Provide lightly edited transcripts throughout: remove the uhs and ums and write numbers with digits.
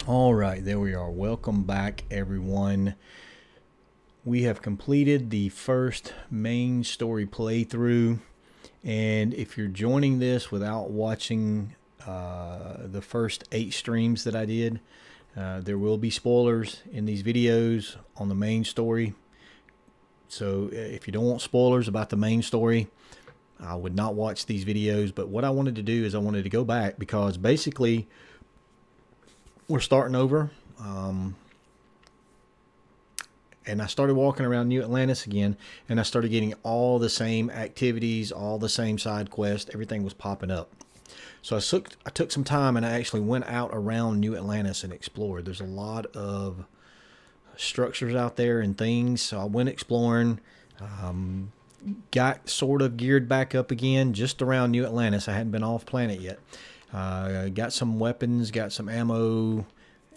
All right, there we are. Welcome back, everyone. We have completed the first main story playthrough, and if you're joining this without watching the first 8 streams that I did, there will be spoilers in these videos on the main story. So if you don't want spoilers about the main story, I would not watch these videos. But what I wanted to do is I wanted to go back because basically we're starting over. And I started walking around New Atlantis again, and I started getting all the same activities, all the same side quests. Everything was popping up. So I took some time and I actually went out around New Atlantis and explored. There's a lot of structures out there and things. So I went exploring, got sort of geared back up again just around New Atlantis. I hadn't been off planet yet. Got some weapons, got some ammo,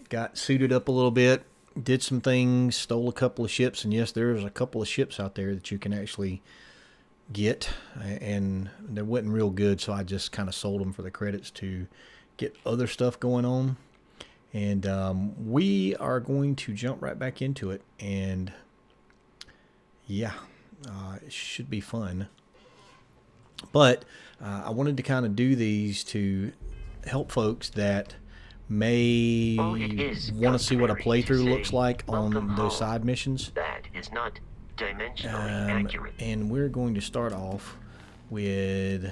got suited up a little bit, did some things, stole a couple of ships, and yes, there's a couple of ships out there that you can actually get, and they wasn't real good, so I just kind of sold them for the credits to get other stuff going on. And we are going to jump right back into it, and yeah, it should be fun. But I wanted to kind of do these to help folks that may want to see what a playthrough looks like on those side missions. That is not dimensionally accurate. And we're going to start off with...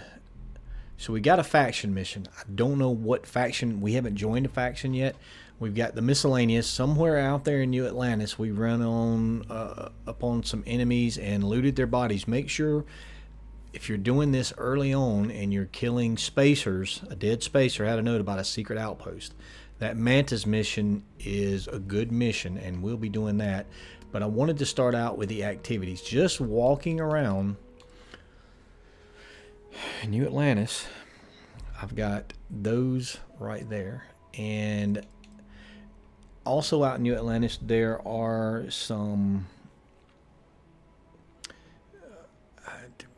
So we got a faction mission. I don't know what faction. We haven't joined a faction yet. We've got the miscellaneous. Somewhere out there in New Atlantis, we run on upon some enemies and looted their bodies. Make sure... If you're doing this early on and you're killing spacers, a dead spacer had a note about a secret outpost. That Mantis mission is a good mission, and we'll be doing that. But I wanted to start out with the activities. Just walking around New Atlantis, I've got those right there. And also out in New Atlantis, there are some...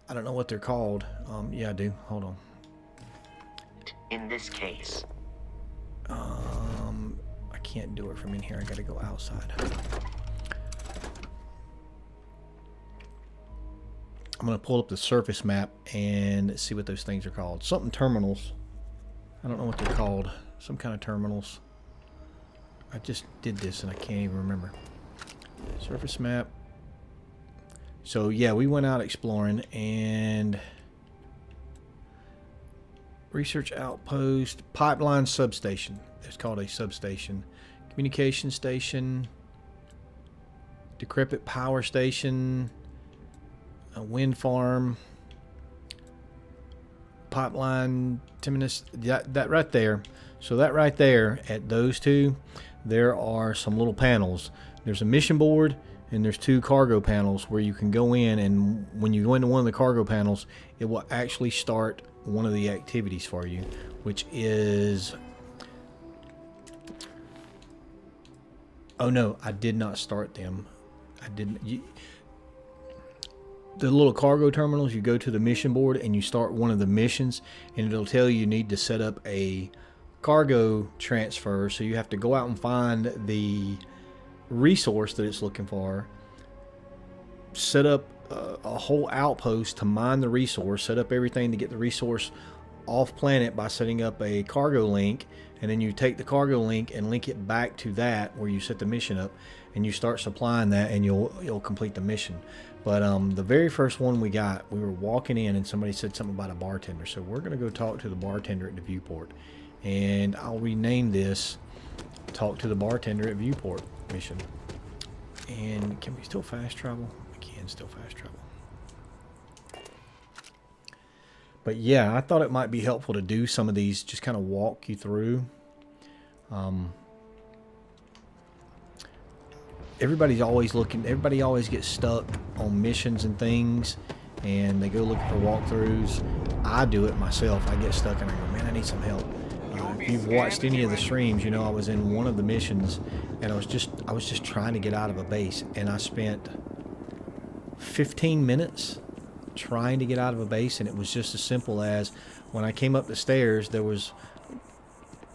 I don't know what they're called. Yeah, I do. Hold on. In this case, I can't do it from in here. I gotta go outside. I'm gonna pull up the surface map and see what those things are called. Something terminals. I don't know what they're called. Some kind of terminals. I just did this and I can't even remember. Surface map. So yeah, we went out exploring and research outpost, pipeline substation. It's called a substation. Communication station, decrepit power station, a wind farm, pipeline, terminus, that right there. So that right there at those two, there are some little panels. There's a mission board, and there's 2 cargo panels where you can go in, and when you go into one of the cargo panels, it will actually start one of the activities for you, which is... Oh no, I did not start them. I didn't... The little cargo terminals, you go to the mission board and you start one of the missions, and it'll tell you need to set up a cargo transfer, so you have to go out and find the resource that it's looking for, set up a whole outpost to mine the resource, set up everything to get the resource off planet by setting up a cargo link, and then you take the cargo link and link it back to that where you set the mission up, and you start supplying that, and you'll complete the mission. But the very first one we got, we were walking in and somebody said something about a bartender, so we're gonna go talk to the bartender at the viewport, and I'll rename this Talk to the Bartender at Viewport mission. And can we still fast travel? We can still fast travel. But yeah, I thought it might be helpful to do some of these, just kind of walk you through. Everybody always gets stuck on missions and things, and they go looking for walkthroughs. I do it myself. I get stuck and I go, man, I need some help. If you've watched any of the streams, you know I was in one of the missions, and I was just trying to get out of a base, and I spent 15 minutes trying to get out of a base, and it was just as simple as when I came up the stairs, there was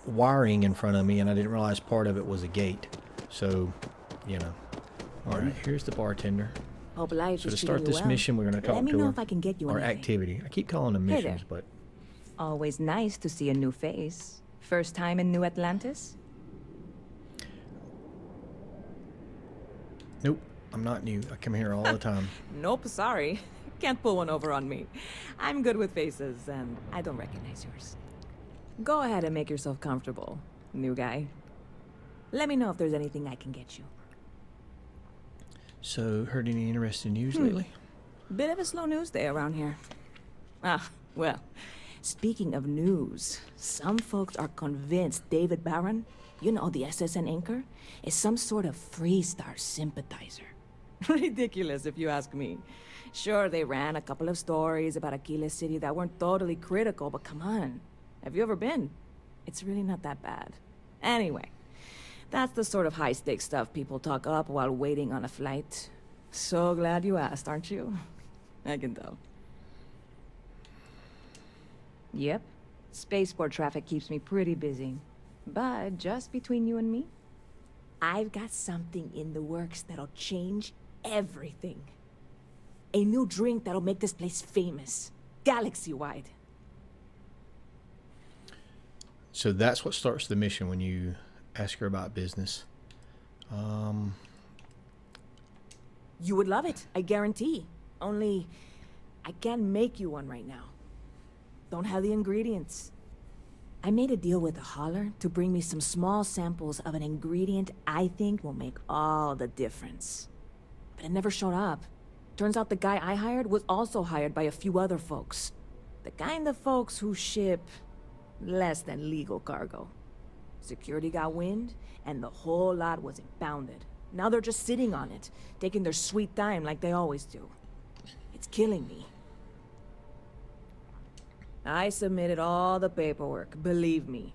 wiring in front of me, and I didn't realize part of it was a gate. So, you know. All right, here's the bartender. Hope life So is to start treating you this well. mission, we're going to talk Let me to know her. if I can get you Or anything. activity. I keep calling them Hey missions, there. but Always nice to see a new face. First time in New Atlantis? nope, I'm not new. I come here all the time. Nope, sorry. Can't pull one over on me. I'm good with faces, and I don't recognize yours. Go ahead and make yourself comfortable, new guy. Let me know if there's anything I can get you. So, heard any interesting news lately? Bit of a slow news day around here. Ah, well, speaking of news, some folks are convinced David Barron, you know, the SSN anchor, is some sort of Freestar sympathizer. Ridiculous, if you ask me. Sure, they ran a couple of stories about Aquila City that weren't totally critical, but come on. Have you ever been? It's really not that bad. Anyway, that's the sort of high-stakes stuff people talk up while waiting on a flight. So glad you asked, aren't you? I can tell. Yep. Spaceport traffic keeps me pretty busy. But just between you and me, I've got something in the works that'll change everything. A new drink that'll make this place famous. Galaxy-wide. So that's what starts the mission when you ask her about business. You would love it, I guarantee. Only, I can't make you one right now. Don't have the ingredients. I made a deal with a hauler to bring me some small samples of an ingredient I think will make all the difference. But it never showed up. Turns out the guy I hired was also hired by a few other folks. The kind of folks who ship less than legal cargo. Security got wind, and the whole lot was impounded. Now they're just sitting on it, taking their sweet time like they always do. It's killing me. I submitted all the paperwork, believe me.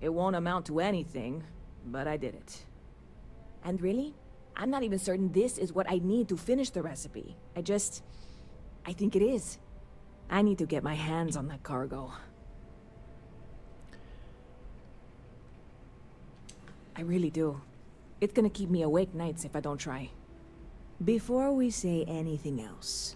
It won't amount to anything, but I did it. And really, I'm not even certain this is what I need to finish the recipe. I think it is. I need to get my hands on that cargo. I really do. It's gonna keep me awake nights if I don't try. Before we say anything else,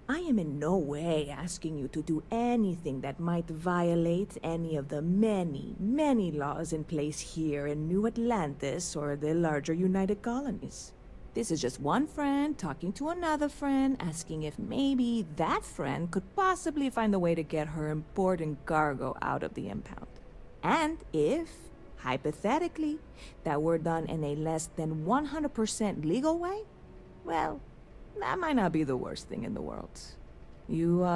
I am in no way asking you to do anything that might violate any of the many, many laws in place here in New Atlantis or the larger United Colonies. This is just one friend talking to another friend, asking if maybe that friend could possibly find a way to get her important cargo out of the impound. And if, hypothetically, that were done in a less than 100% legal way, well, that might not be the worst thing in the world. You,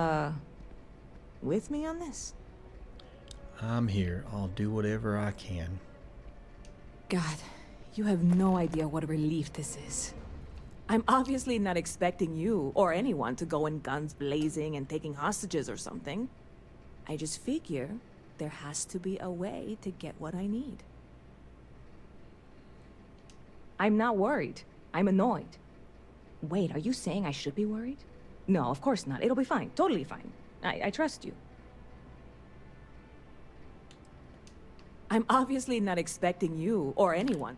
with me on this? I'm here. I'll do whatever I can. God, you have no idea what a relief this is. I'm obviously not expecting you or anyone to go in guns blazing and taking hostages or something. I just figure there has to be a way to get what I need. I'm not worried. I'm annoyed. Wait, are you saying I should be worried? No, of course not. It'll be fine. Totally fine. I trust you. I'm obviously not expecting you or anyone.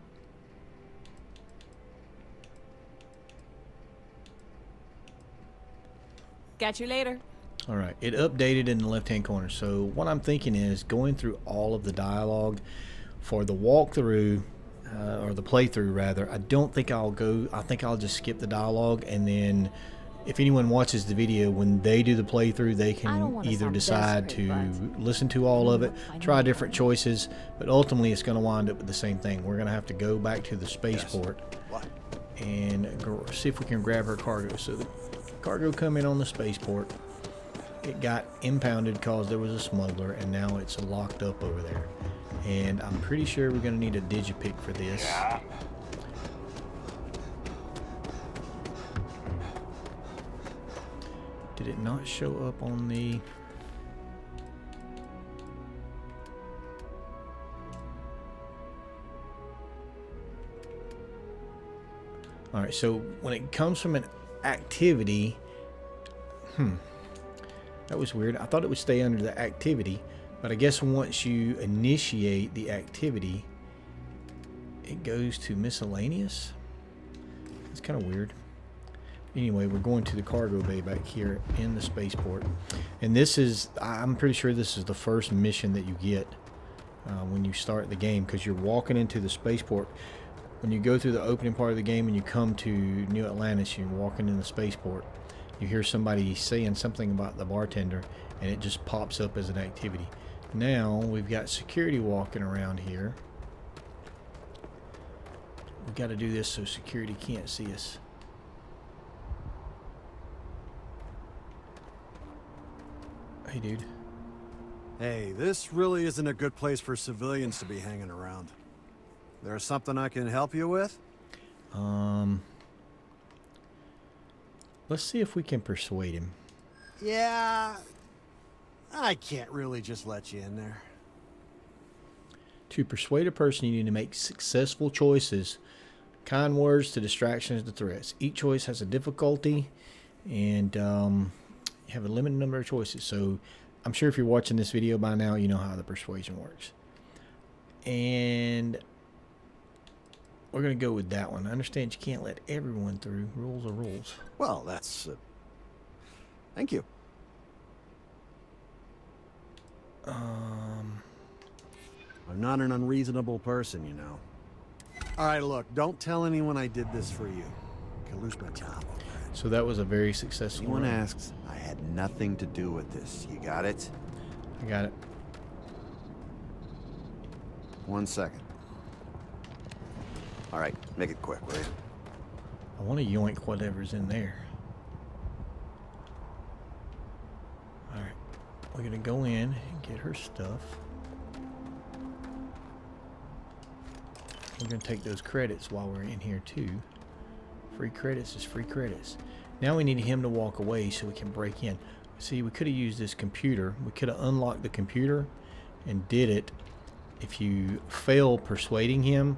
Catch you later. All right, it updated in the left-hand corner. So what I'm thinking is going through all of the dialogue for the walkthrough, or the playthrough rather. I don't think I'll go. I think I'll just skip the dialogue, and then if anyone watches the video when they do the playthrough, they can either decide to listen to all of it, try different choices, but ultimately it's going to wind up with the same thing. We're going to have to go back to the spaceport and see if we can grab her cargo. So the cargo come in on the spaceport. It got impounded because there was a smuggler, and now it's locked up over there. And I'm pretty sure we're going to need a digipic for this. Yeah. Did it not show up on the... Alright, so when it comes from an activity... that was weird. I thought it would stay under the activity, But I guess once you initiate the activity, it goes to miscellaneous. It's kind of weird. Anyway, we're going to the cargo bay back here in the spaceport. And this is, I'm pretty sure this is the first mission that you get when you start the game, because you're walking into the spaceport. When you go through the opening part of the game and you come to New Atlantis, you're walking in the spaceport. You hear somebody saying something about the bartender, and it just pops up as an activity. Now, we've got security walking around here. We've got to do this so security can't see us. Hey, dude. Hey, this really isn't a good place for civilians to be hanging around. There's something I can help you with? Let's see if we can persuade him. Yeah, I can't really just let you in there. To persuade a person, you need to make successful choices. Kind words to distractions to threats. Each choice has a difficulty, and you have a limited number of choices. So I'm sure if you're watching this video by now, you know how the persuasion works. And we're going to go with that one. I understand you can't let everyone through. Rules are rules. Well, that's... thank you. I'm not an unreasonable person, you know. Alright, look, don't tell anyone I did this for you. I could lose my job over it. So that was a very successful Anyone run. asks, I had nothing to do with this. You got it? I got it. 1 second. Alright, make it quick, will you? I want to yoink whatever's in there. Alright. We're going to go in and get her stuff. We're going to take those credits while we're in here too. Free credits is free credits. Now we need him to walk away so we can break in. See, we could have used this computer. We could have unlocked the computer and did it. If you fail persuading him,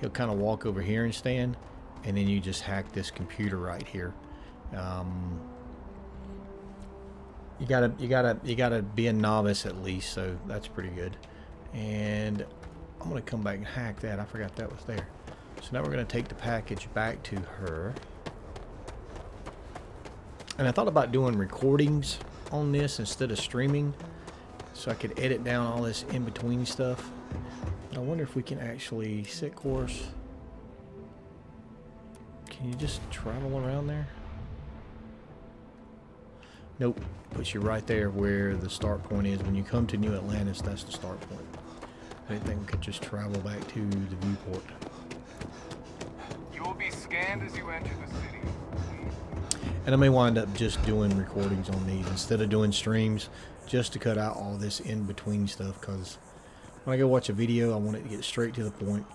he'll kind of walk over here and stand, and then you just hack this computer right here. You gotta be a novice at least, so that's pretty good. And I'm gonna come back and hack that. I forgot that was there. So now we're gonna take the package back to her. And I thought about doing recordings on this instead of streaming, so I could edit down all this in-between stuff. But I wonder if we can actually set course. Can you just travel around there? Nope. Puts you right there where the start point is. When you come to New Atlantis, that's the start point. I didn't think we could just travel back to the viewport. You will be scanned as you enter the city. And I may wind up just doing recordings on these instead of doing streams, just to cut out all this in-between stuff, because when I go watch a video, I want it to get straight to the point.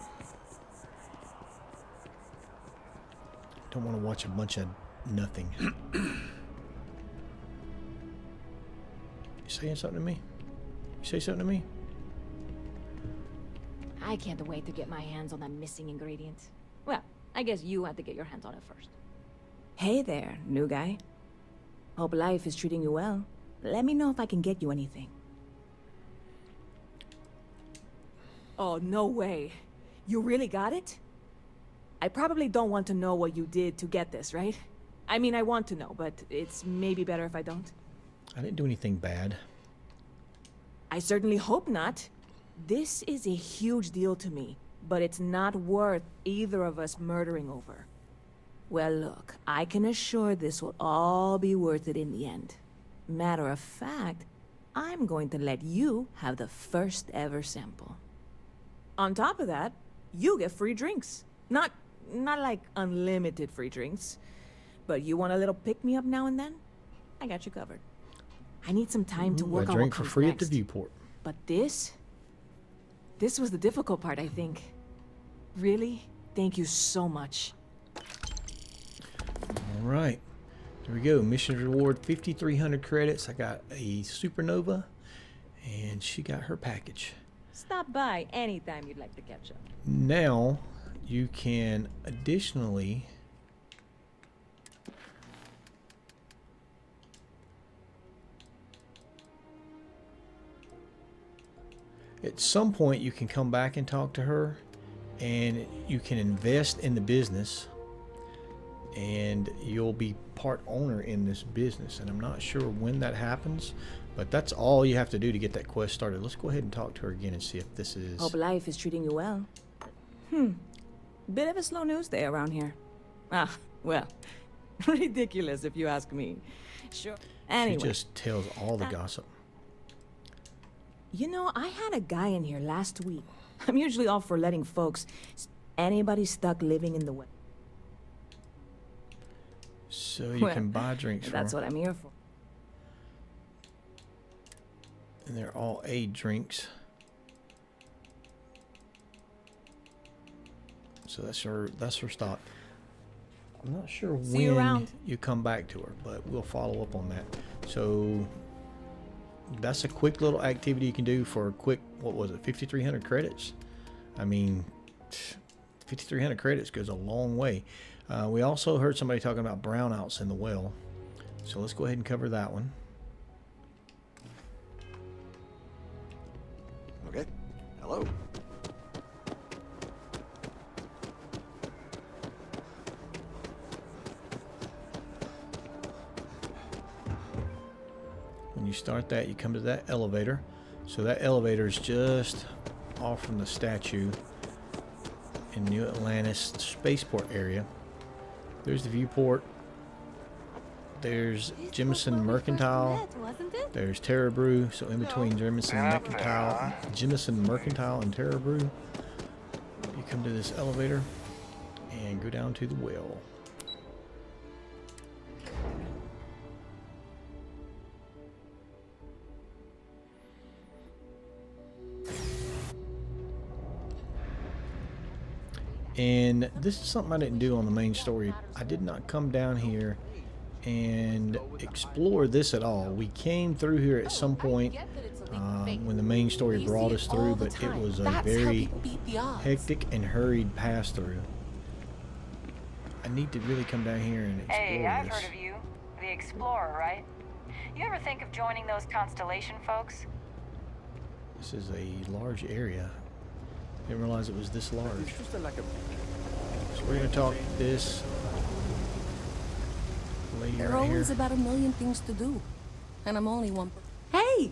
Don't want to watch a bunch of nothing. You saying something to me? You say something to me? I can't wait to get my hands on that missing ingredient. Well, I guess you had to get your hands on it first. Hey there, new guy. Hope life is treating you well. Let me know if I can get you anything. Oh, no way. You really got it? I probably don't want to know what you did to get this, right? I mean, I want to know, but it's maybe better if I don't. I didn't do anything bad. I certainly hope not. This is a huge deal to me, but it's not worth either of us murdering over. Well, look, I can assure this will all be worth it in the end. Matter of fact, I'm going to let you have the first ever sample. On top of that, you get free drinks. Not like unlimited free drinks, but you want a little pick-me-up now and then? I got you covered. I need some time to work I on what drink for comes free next. at the viewport. But this was the difficult part, I think. Really? Thank you so much. All right, there we go. Mission reward 5,300 credits. I got a supernova, and she got her package. Stop by anytime you'd like to catch up. Now you can additionally At some point, you can come back and talk to her, and you can invest in the business, and you'll be part owner in this business. And I'm not sure when that happens, but that's all you have to do to get that quest started. Let's go ahead and talk to her again and see if this is... Hope life is treating you well. Bit of a slow news day around here. Ah, well, ridiculous if you ask me. Sure. Anyway. She just tells all the gossip. You know, I had a guy in here last week. I'm usually all for letting folks... Anybody stuck living in the way. So you can buy drinks from That's her. what I'm here for. And they're all aid drinks. So that's her stop. I'm not sure See you when around. you come back to her, but we'll follow up on that. So that's a quick little activity you can do for a quick, what was it, 5,300 credits? I mean, 5,300 credits goes a long way. We also heard somebody talking about brownouts in the well. So let's go ahead and cover that one. Okay. Hello. When you start that, you come to that elevator. So that elevator is just off from the statue in New Atlantis spaceport area. There's the viewport. There's Jemison Mercantile. There's Terra Brew. So in between Jemison Mercantile and Terra Brew, you come to this elevator and go down to the well. And this is something I didn't do on the main story. I did not come down here and explore this at all. We came through here at some point when the main story brought us through, but it was a very hectic and hurried pass through. I need to really come down here and explore Hey, I've this. heard of you. The Explorer, right? You ever think of joining those Constellation folks? This is a large area. Didn't realize it was this large. So we're gonna talk to this lady There are right here. always about a million things to do, and I'm only one. Hey!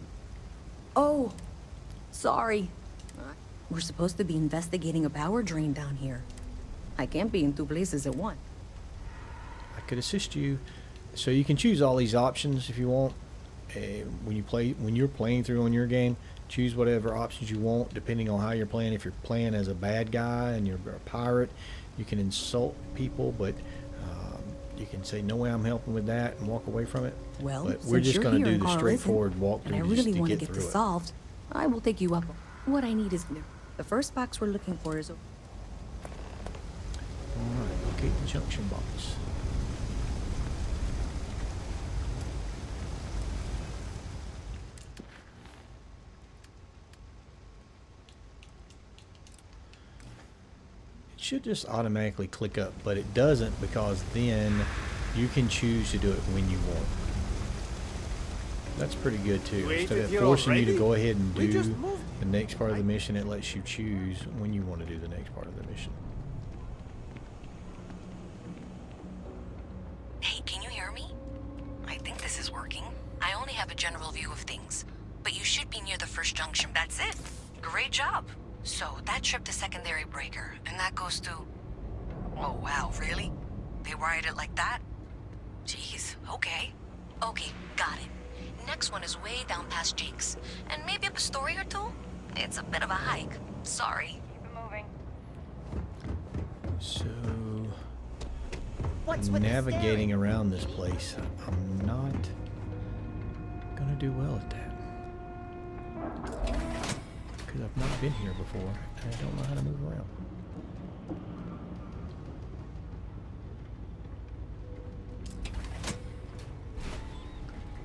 Oh, sorry. We're supposed to be investigating a power drain down here. I can't be in two places at once. I could assist you. So you can choose all these options if you want. When you're playing through on your game, choose whatever options you want depending on how you're playing. If you're playing as a bad guy and you're a pirate, you can insult people, but you can say no way I'm helping with that and walk away from it. Well, but we're since just you're going to here do and the Carl straightforward isn't, walkthrough and I just really to want to get get through this it. solved, I will take you up. What I need is the first box we're looking for is. All right, locate the junction box. It should just automatically click up, but it doesn't because then you can choose to do it when you want. That's pretty good too. Wait, Instead if of you're forcing you to already- go ahead and we do just moved. the next part of the mission, it lets you choose when you want to do the next part of the mission. Hey, can you hear me? I think this is working. I only have a general view of things, but you should be near the first junction. That's it. Great job. So that trip to secondary breaker, and that goes to... Oh, wow, really? They wired it like that? Jeez, okay. Okay, got it. Next one is way down past Jake's, and maybe up a story or two? It's a bit of a hike. Sorry. Keep it moving. So, navigating around this place, I'm not gonna do well at that. Because I've not been here before, and I don't know how to move around.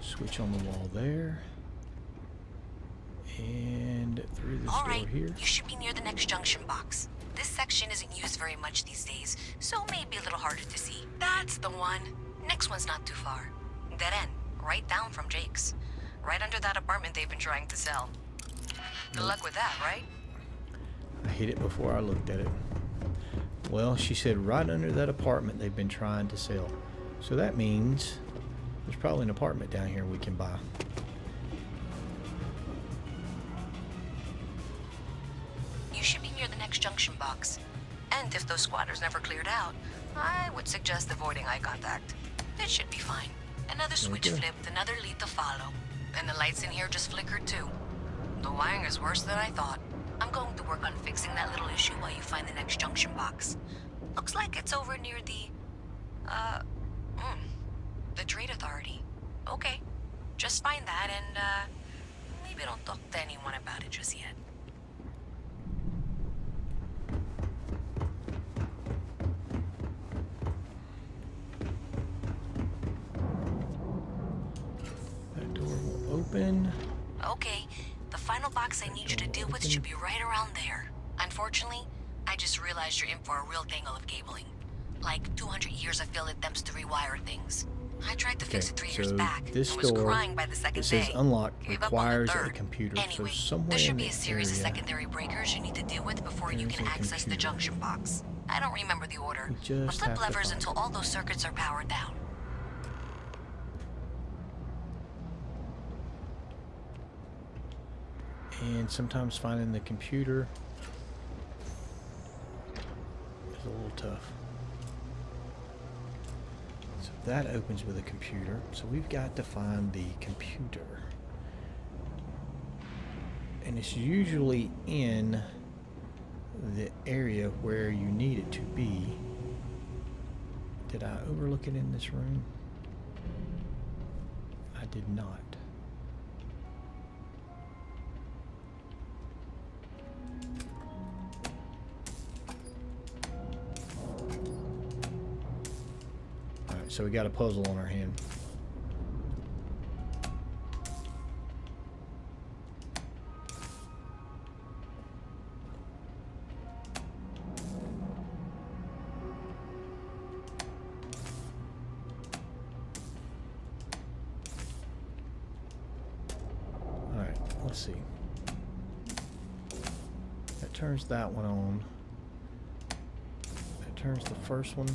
Switch on the wall there. And through this All door right, here. you should be near the next junction box. This section isn't used very much these days, so it may be a little harder to see. That's the one. Next one's not too far. Dead end, right down from Jake's. Right under that apartment they've been trying to sell. Good luck with that, right? I hit it before I looked at it. Well, she said right under that apartment they've been trying to sell. So that means there's probably an apartment down here we can buy. You should be near the next junction box. And if those squatters never cleared out, I would suggest avoiding eye contact. It should be fine. Another switch flipped, another lead to follow. And the lights in here just flickered too. The wiring is worse than I thought. I'm going to work on fixing that little issue while you find the next junction box. Looks like it's over near the Trade Authority. Okay, just find that and, maybe don't talk to anyone about it just yet. That door will open. Okay, the final box I need you to deal with should be right around there. Unfortunately, I just realized you're in for a real tangle of cabling. Like 200 years of failed attempts to rewire things. I tried to fix it 3 years back. This and was door crying by the second that says day. unlock Gave up on the requires a third. computer. Anyway, so somewhere there should in be the a series of area, secondary breakers you need to deal with before you there's can a access the computer. junction box. I don't remember the order, We but just flip have to levers find until it. all those circuits are powered down. And sometimes finding the computer is a little tough. So that opens with a computer. So we've got to find the computer. And it's usually in the area where you need it to be. Did I overlook it in this room? I did not. Alright, so we got a puzzle on our hand. Alright, let's see. That turns that one on. That turns the first one.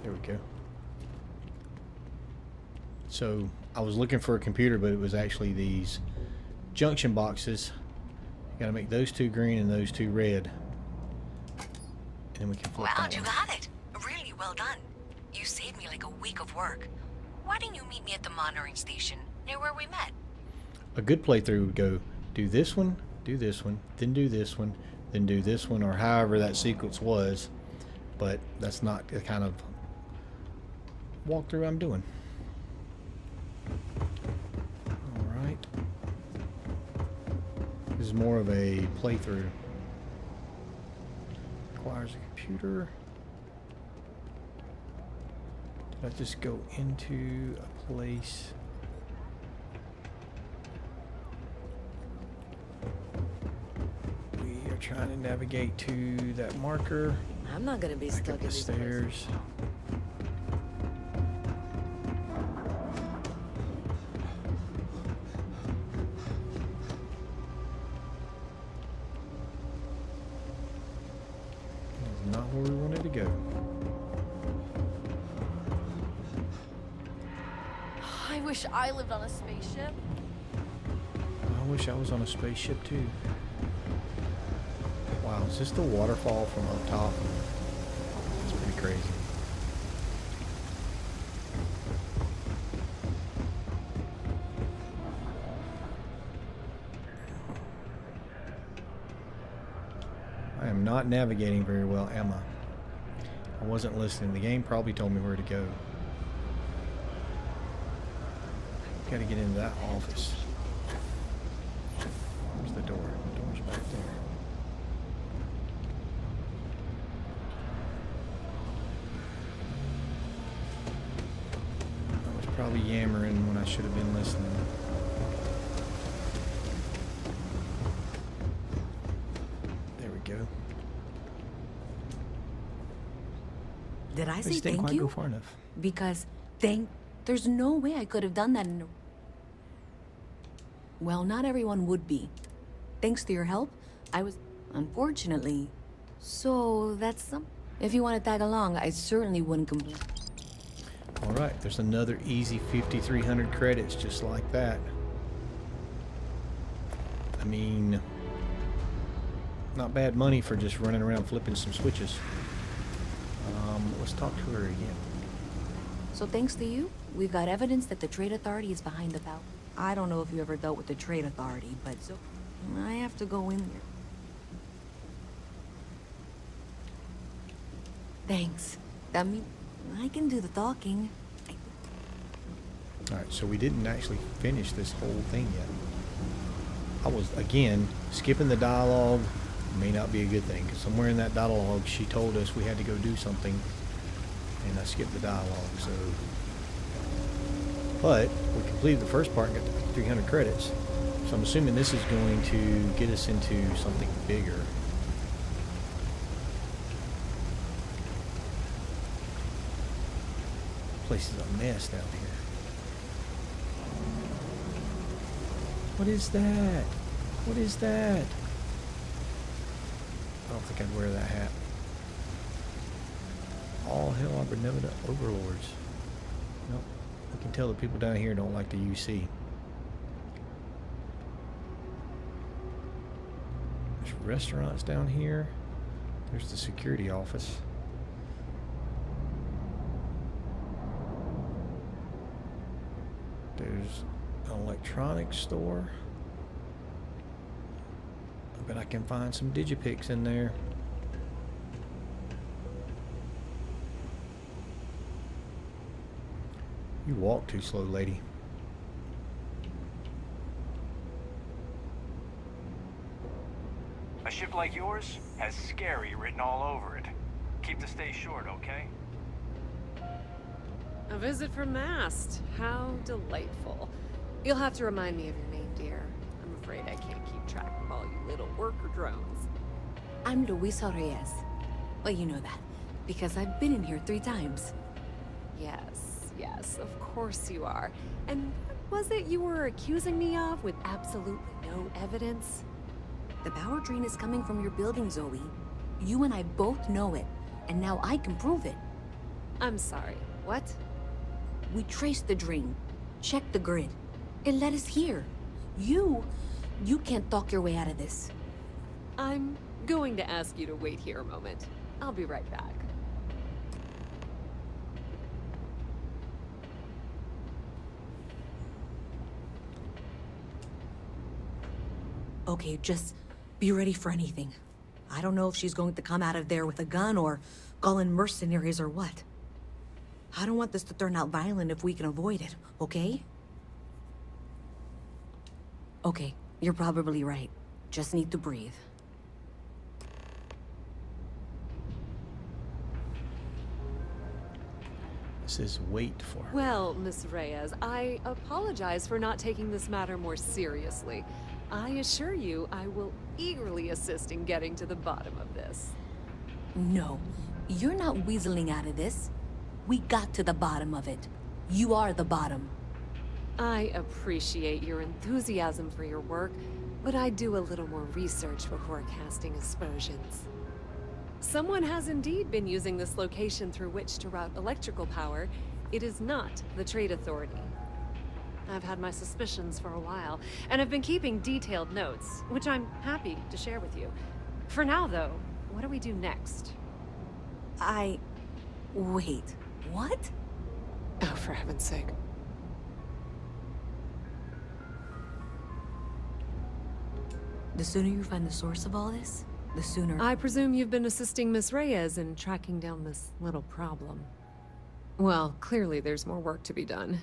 There we go. So I was looking for a computer, but it was actually these junction boxes. You gotta make those two green and those two red. And then we can flip Wow, that you one. got it. Really well done. You saved me like a week of work. Why didn't you meet me at the monitoring station, near where we met? A good playthrough would go, do this one, then do this one, then do this one, or however that sequence was. But that's not the kind of walkthrough I'm doing. Alright. This is more of a playthrough. Requires a computer. Did I just go into a place? We are trying to navigate to that marker. I'm not gonna be Back stuck up in the this place. stairs. That's not where we wanted to go. I wish I lived on a spaceship. I wish I was on a spaceship too. Wow, is this the waterfall from up top? It's pretty crazy. I am not navigating very well, am I? I wasn't listening. The game probably told me where to go. Gotta get into that office. Where's the door? The door's back there. I was probably yammering when I should have been listening. There we go. Did I I say just didn't thank quite go you? far enough. Because thank There's no way I could have done that in... Well, not everyone would be. Thanks to your help, I was... Unfortunately. So, that's some... If you want to tag along, I certainly wouldn't complain. Alright, there's another easy 5,300 credits just like that. I mean, not bad money for just running around flipping some switches. Let's talk to her again. So thanks to you, we've got evidence that the Trade Authority is behind the power. I don't know if you ever dealt with the Trade Authority, but so I have to go in there. Thanks. That means I can do the talking. Alright, so we didn't actually finish this whole thing yet. I was, again, skipping the dialogue may not be a good thing, because somewhere in that dialogue she told us we had to go do something, and I skipped the dialogue, so... But, we completed the first part and got the 300 credits, so I'm assuming this is going to get us into something bigger. Place is a mess down here. What is that? What is that? I don't think I'd wear that hat. All hail our benevolent overlords. Nope. We can tell the people down here don't like the UC. There's restaurants down here. There's the security office. There's an electronics store. I bet I can find some Digipics in there. You walk too slow, lady. A ship like yours has scary written all over it. Keep the stay short, okay? A visit from Mast. How delightful. You'll have to remind me of your name, dear. I'm afraid I can't keep track of all you little worker drones. I'm Luisa Reyes. Well, you know that, because I've been in here 3 times. Yes, of course you are. And what was it you were accusing me of with absolutely no evidence? The power drain is coming from your building, Zoe. You and I both know it, and now I can prove it. I'm sorry, what? We traced the drain, checked the grid. It led us here. You can't talk your way out of this. I'm going to ask you to wait here a moment. I'll be right back. Okay, just be ready for anything. I don't know if she's going to come out of there with a gun or call in mercenaries or what. I don't want this to turn out violent if we can avoid it, okay? Okay, you're probably right. Just need to breathe. This is wait for her. Well, Miss Reyes, I apologize for not taking this matter more seriously. I assure you, I will eagerly assist in getting to the bottom of this. No, you're not weaseling out of this. We got to the bottom of it. You are the bottom. I appreciate your enthusiasm for your work, but I'd do a little more research before casting aspersions. Someone has indeed been using this location through which to route electrical power. It is not the Trade Authority. I've had my suspicions for a while, and I've been keeping detailed notes, which I'm happy to share with you. For now, though, what do we do next? Wait, what? Oh, for heaven's sake. The sooner you find the source of all this, the sooner... I presume you've been assisting Miss Reyes in tracking down this little problem. Well, clearly there's more work to be done.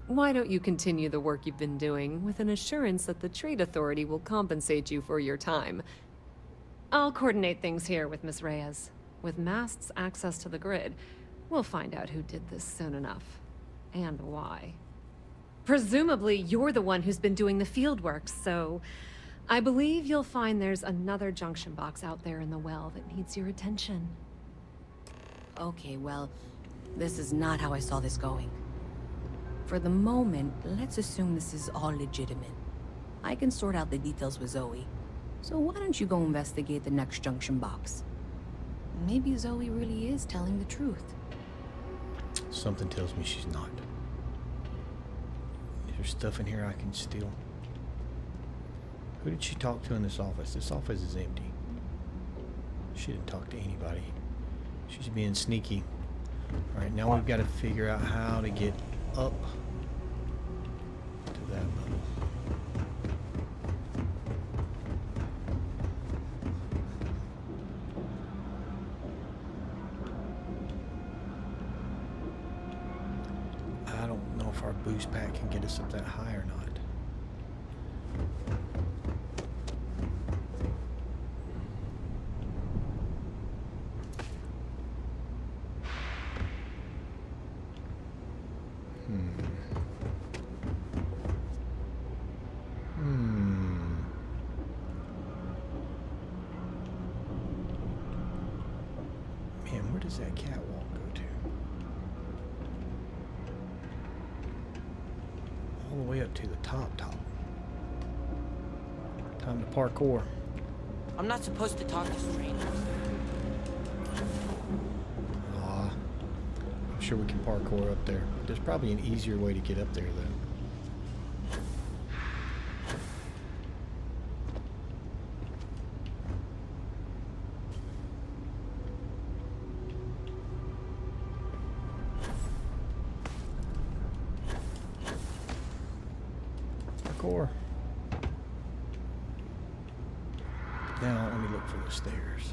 Why don't you continue the work you've been doing with an assurance that the Trade Authority will compensate you for your time? I'll coordinate things here with Miss Reyes. With Mast's access to the grid, we'll find out who did this soon enough. And why. Presumably, you're the one who's been doing the field work, so... I believe you'll find there's another junction box out there in the well that needs your attention. Okay, well, this is not how I saw this going. For the moment, let's assume this is all legitimate. I can sort out the details with Zoe. So why don't you go investigate the next junction box? Maybe Zoe really is telling the truth. Something tells me she's not. Is there stuff in here I can steal? Who did she talk to in this office? This office is empty. She didn't talk to anybody. She's being sneaky. Alright, now we've got to figure out how to get up to that level. I don't know if our boost pack can get us up that high or not. Man, where does that catwalk go to? All the way up to the top. Time to parkour. I'm not supposed to talk to strangers. I'm sure we can parkour up there. There's probably an easier way to get up there, though. Parkour. Now, let me look for the stairs.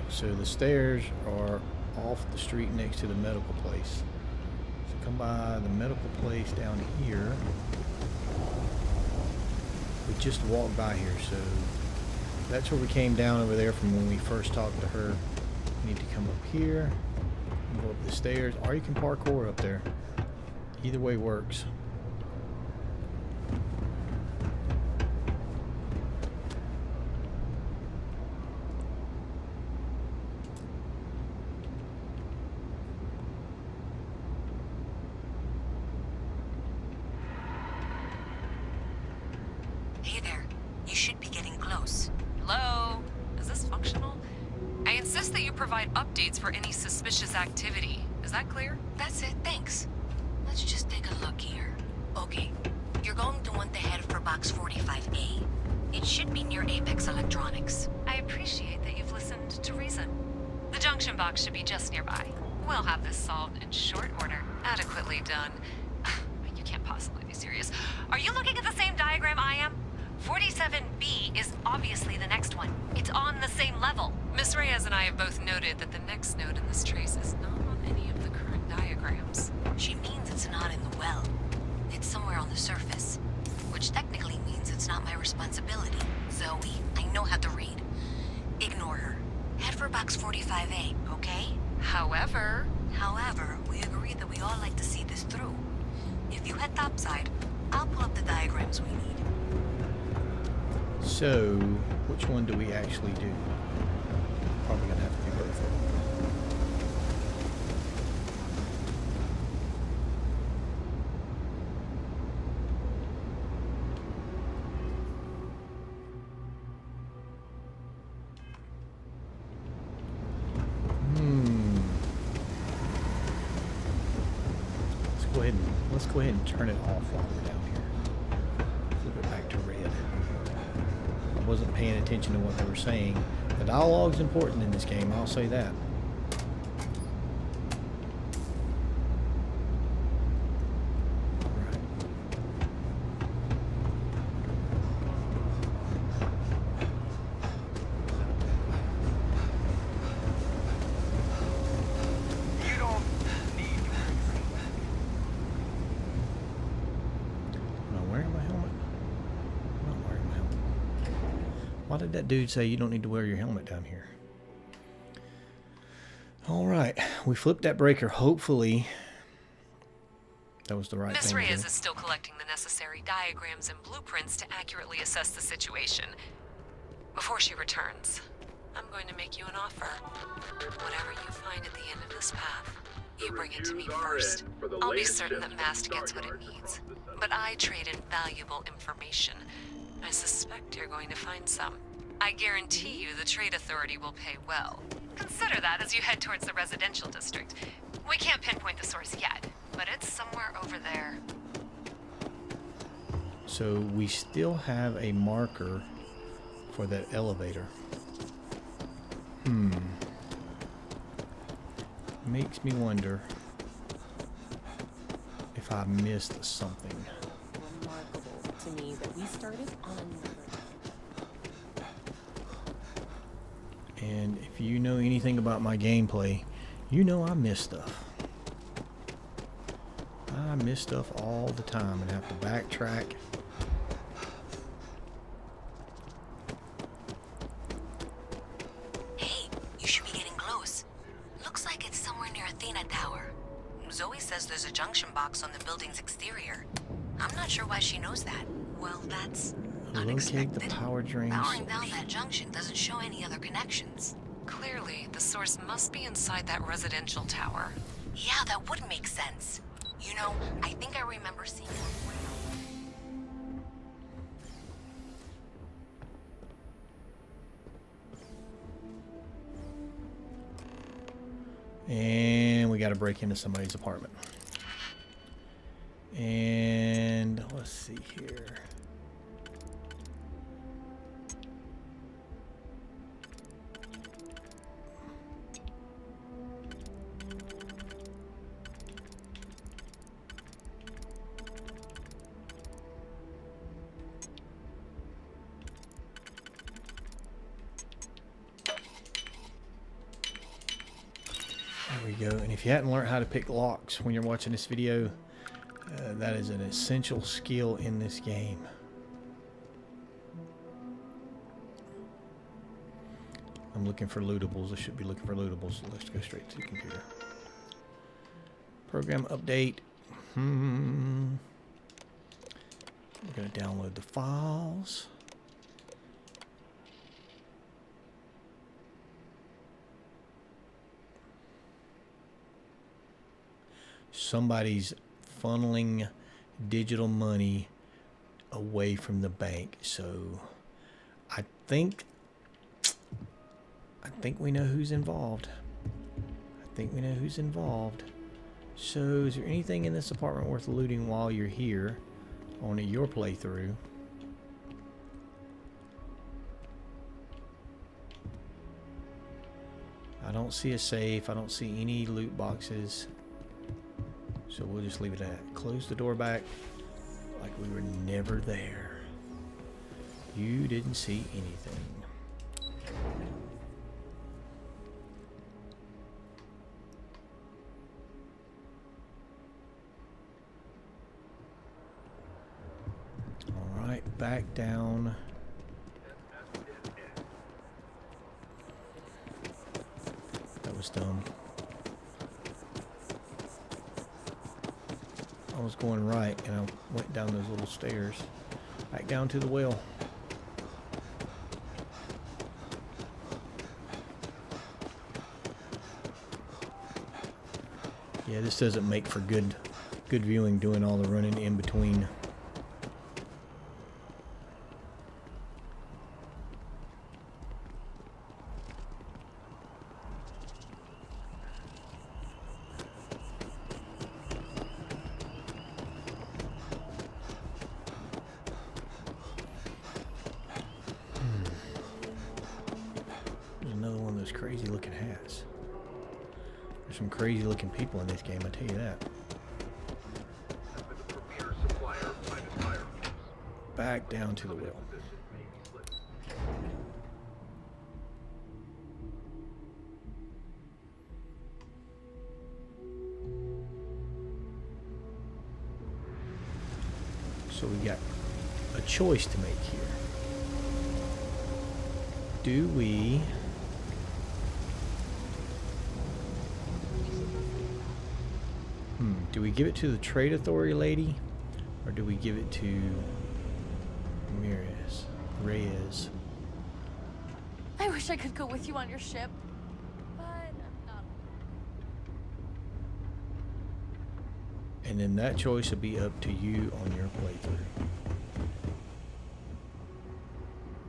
So the stairs are off the street next to the medical place. So come by the medical place down here. We just walked by here, so that's where we came down over there from when we first talked to her. You need to come up here and go up the stairs, or you can parkour up there. Either way works. Hey there. You should be getting close. Hello? Is this functional? I insist that you provide updates for any suspicious activity. Is that clear? That's it, thanks. Let's just take a look here. Okay. You're going to want to head for box 45A. It should be near Apex Electronics. I appreciate that you've listened to reason. The junction box should be just nearby. We'll have this solved in short order. Adequately done. You can't possibly be serious. Are you looking at the same diagram I am? 47B is obviously the next one. It's on the same level. Miss Reyes and I have both noted that the next node in this trace is not on any of the current diagrams. She means it's not in the well. It's somewhere on the surface. Which technically means it's not my responsibility. Zoe, I know how to read. Ignore her. Head for box 45A, okay? However, we agreed that we all like to see this through. If you head topside, I'll pull up the diagrams we need. So, which one do we actually do? Probably gonna have to do both of them. Let's go ahead and turn it off while we're down here. Flip it back to red. I wasn't paying attention to what they were saying. The dialogue's important in this game, I'll say that. Why did that dude say you don't need to wear your helmet down here? All right, we flipped that breaker. Hopefully, that was the right Miss thing to Reyes do. is still collecting the necessary diagrams and blueprints to accurately assess the situation. Before she returns, I'm going to make you an offer. Whatever you find at the end of this path, you bring it to me first. I'll be certain that Mast gets what it needs. But I trade in valuable information. I suspect you're going to find some. I guarantee you the Trade Authority will pay well. Consider that as you head towards the residential district. We can't pinpoint the source yet, but it's somewhere over there. So we still have a marker for that elevator. Makes me wonder if I missed something. Remarkable to me that we started on another. And if you know anything about my gameplay, you know I miss stuff. I miss stuff all the time and have to backtrack. Hey, you should be getting close. Looks like it's somewhere near Athena Tower. Zoe says there's a junction box on the building's exterior. I'm not sure why she knows that. Well, that's Locate unexpected. the power drain Powering source. down that junction doesn't show any other connections. Clearly, the source must be inside that residential tower. Yeah, that would make sense. You know, I think I remember seeing one. And we got to break into somebody's apartment. And let's see here. There we go. And if you hadn't learned how to pick locks when you're watching this video, that is an essential skill in this game. I'm looking for lootables. I should be looking for lootables. Let's go straight to the computer. Program update. We're going to download the files. Somebody's funneling digital money away from the bank, so I think we know who's involved. So is there anything in this apartment worth looting while you're here on your playthrough? I don't see a safe. I don't see any loot boxes. So we'll just leave it at that. Close the door back like we were never there. You didn't see anything. All right, back down. That was dumb. I was going right and I went down those little stairs. Back down to the well. Yeah, this doesn't make for good viewing, doing all the running in between. There's another one of those crazy looking hats. There's some crazy looking people in this game, I tell you that. Back down to the well. So we got a choice to make here. Do we Do we give it to the trade authority lady, or do we give it to Reyes? I wish I could go with you on your ship, but I'm not. And then that choice will be up to you on your playthrough.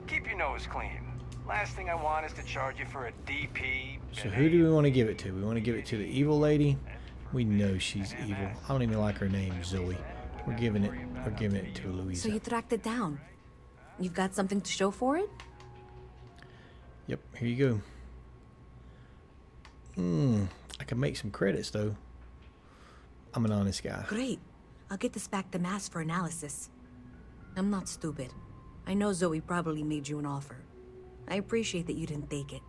Keep your nose clean. Last thing I want is to charge you for a DP. So who do we want to give it to? We want to give it to the evil lady. We know she's evil. I don't even like her name, Zoe. We're giving it to Louisa. So you tracked it down. You've got something to show for it? Yep, here you go. I can make some credits though. I'm an honest guy. Great. I'll get this back to Mass for analysis. I'm not stupid. I know Zoe probably made you an offer. I appreciate that you didn't take it.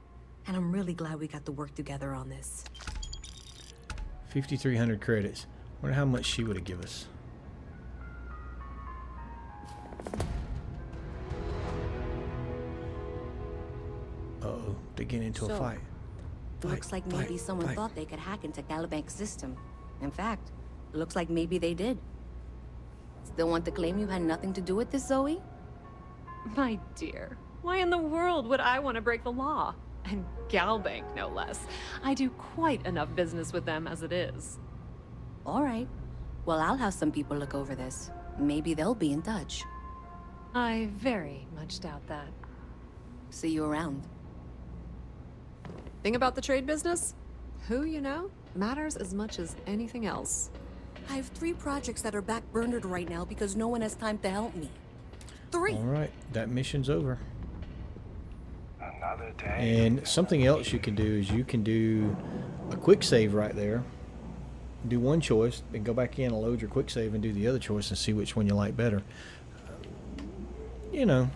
And I'm really glad we got to work together on this. 5,300 credits. Wonder how much she would have given us. Uh-oh, they're getting into a fight. Looks like maybe someone thought they could hack into Calibanc's system. In fact, looks like maybe they did. Still want to claim you had nothing to do with this, Zoe? My dear, why in the world would I want to break the law? And Galbank, no less. I do quite enough business with them as it is. All right. Well, I'll have some people look over this. Maybe they'll be in touch. I very much doubt that. See you around. Thing about the trade business? Who you know matters as much as anything else. I have 3 projects that are backburnered right now because no one has time to help me. 3! All right, that mission's over. Another day. And something else you can do is you can do a quick save right there. Do one choice, and go back in and load your quick save and do the other choice and see which one you like better. You know,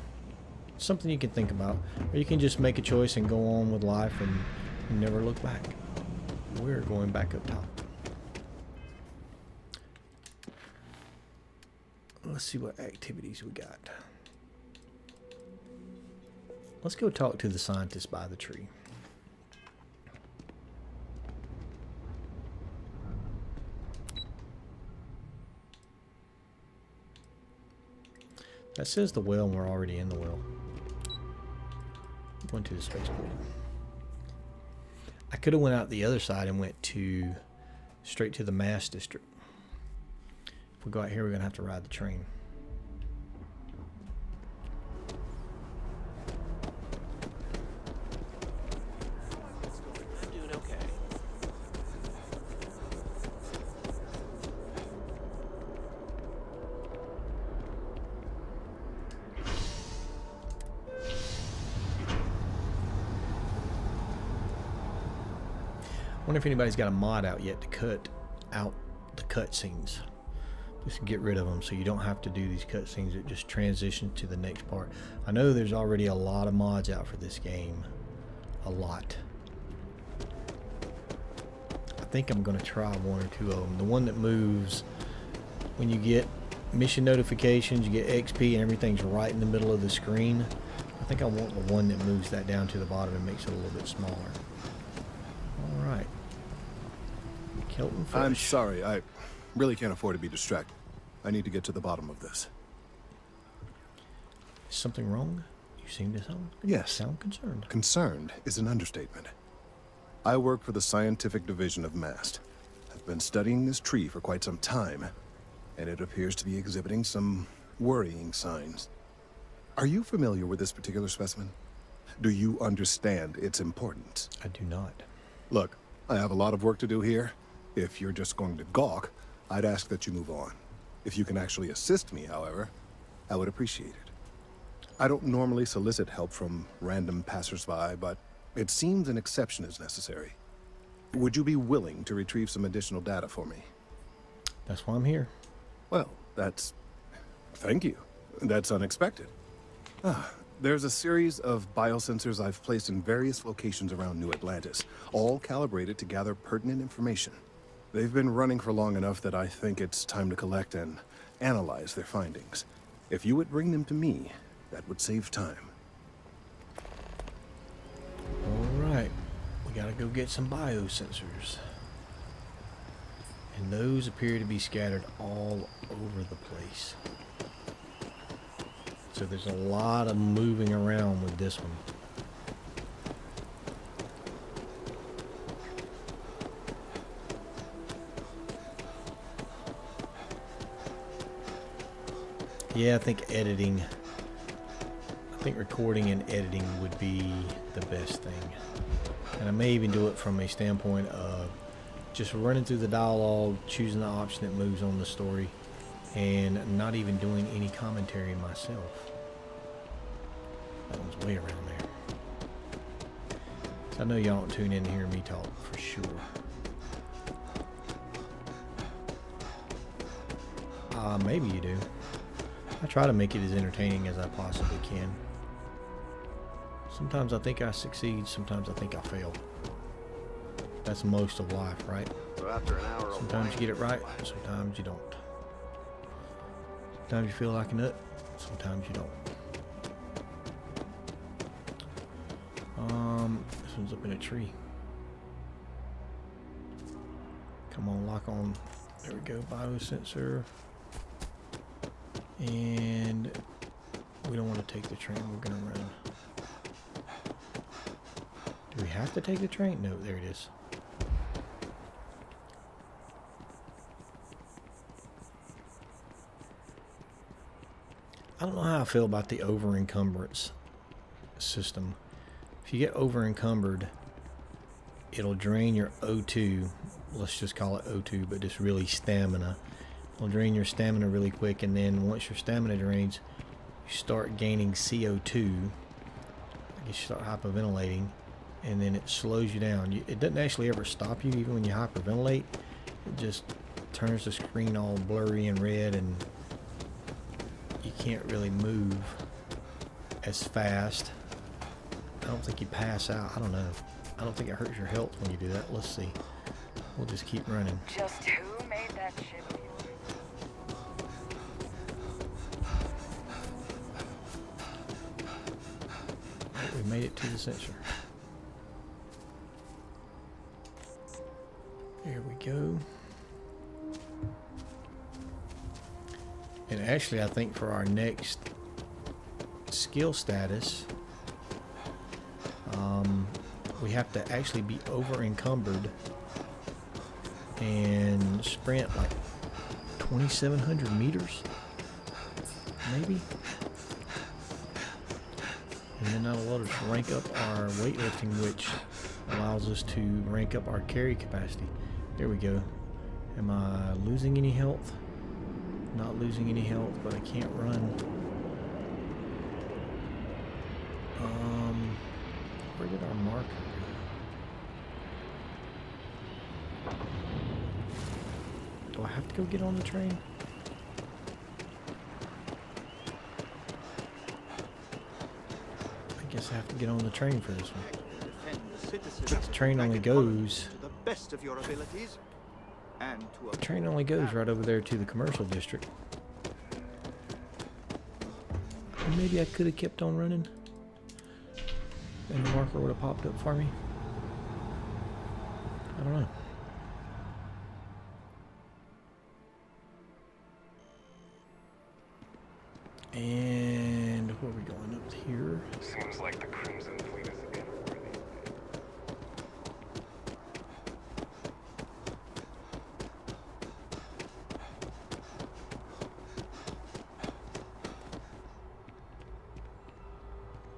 something you can think about. Or you can just make a choice and go on with life and never look back. We're going back up top. Let's see what activities we got. Let's go talk to the scientist by the tree. That says the well, and we're already in the well. Went to the spaceport. I could have went out the other side and went straight to the Mass District. If we go out here, we're gonna have to ride the train. I'm doing okay. Wonder if anybody's got a mod out yet to cut out the cutscenes. Just get rid of them so you don't have to do these cutscenes. It just transitions to the next part. I know there's already a lot of mods out for this game. A lot. I think I'm going to try 1 or 2 of them. The one that moves when you get mission notifications, you get XP and everything's right in the middle of the screen. I think I want the one that moves that down to the bottom and makes it a little bit smaller. Alright. Kelton Fresh. I'm sorry, I really can't afford to be distracted. I need to get to the bottom of this. Is something wrong? You seem to sound concerned. Concerned is an understatement. I work for the scientific division of MAST. I've been studying this tree for quite some time, and it appears to be exhibiting some worrying signs. Are you familiar with this particular specimen? Do you understand its importance? I do not. Look, I have a lot of work to do here. If you're just going to gawk, I'd ask that you move on. If you can actually assist me, however, I would appreciate it. I don't normally solicit help from random passersby, but it seems an exception is necessary. Would you be willing to retrieve some additional data for me? That's why I'm here. Well, thank you. That's unexpected. There's a series of biosensors I've placed in various locations around New Atlantis, all calibrated to gather pertinent information. They've been running for long enough that I think it's time to collect and analyze their findings. If you would bring them to me, that would save time. Alright. We gotta go get some biosensors. And those appear to be scattered all over the place. So there's a lot of moving around with this one. Yeah, I think recording and editing would be the best thing. And I may even do it from a standpoint of just running through the dialogue, choosing the option that moves on the story, and not even doing any commentary myself. That one's way around there. So I know y'all don't tune in to hear me talk for sure. Maybe you do. I try to make it as entertaining as I possibly can. Sometimes I think I succeed, sometimes I think I fail. That's most of life, right? So after an hour sometimes you get it right, sometimes you don't. Sometimes you feel like a nut, sometimes you don't. This one's up in a tree. Come on, lock on. There we go, biosensor. And we don't want to take the train, we're gonna run. Do we have to take the train? No, there it is. I don't know how I feel about the over encumbrance system. If you get over encumbered, it'll drain your O2. Let's just call it O2, but just really stamina. It'll drain your stamina really quick, and then once your stamina drains, you start gaining CO2. I guess you start hyperventilating, and then it slows you down. It doesn't actually ever stop you, even when you hyperventilate. It just turns the screen all blurry and red, and you can't really move as fast. I don't think you pass out. I don't know. I don't think it hurts your health when you do that. Let's see. We'll just keep running. Just who made that ship? We made it to the sensor. There we go. And actually, I think for our next skill status, we have to actually be over encumbered and sprint like 2,700 meters, maybe. And then that'll let us rank up our weightlifting, which allows us to rank up our carry capacity. There we go. Am I losing any health? Not losing any health, but I can't run. Where did our marker go? Do I have to go get on the train? I guess I have to get on the train for this one. But the train only goes. The best of your abilities, and to The train only goes right over there to the commercial district. And maybe I could have kept on running, and the marker would have popped up for me. I don't know. And where are we going up here? Seems like the Crimson Fleet is again worthy.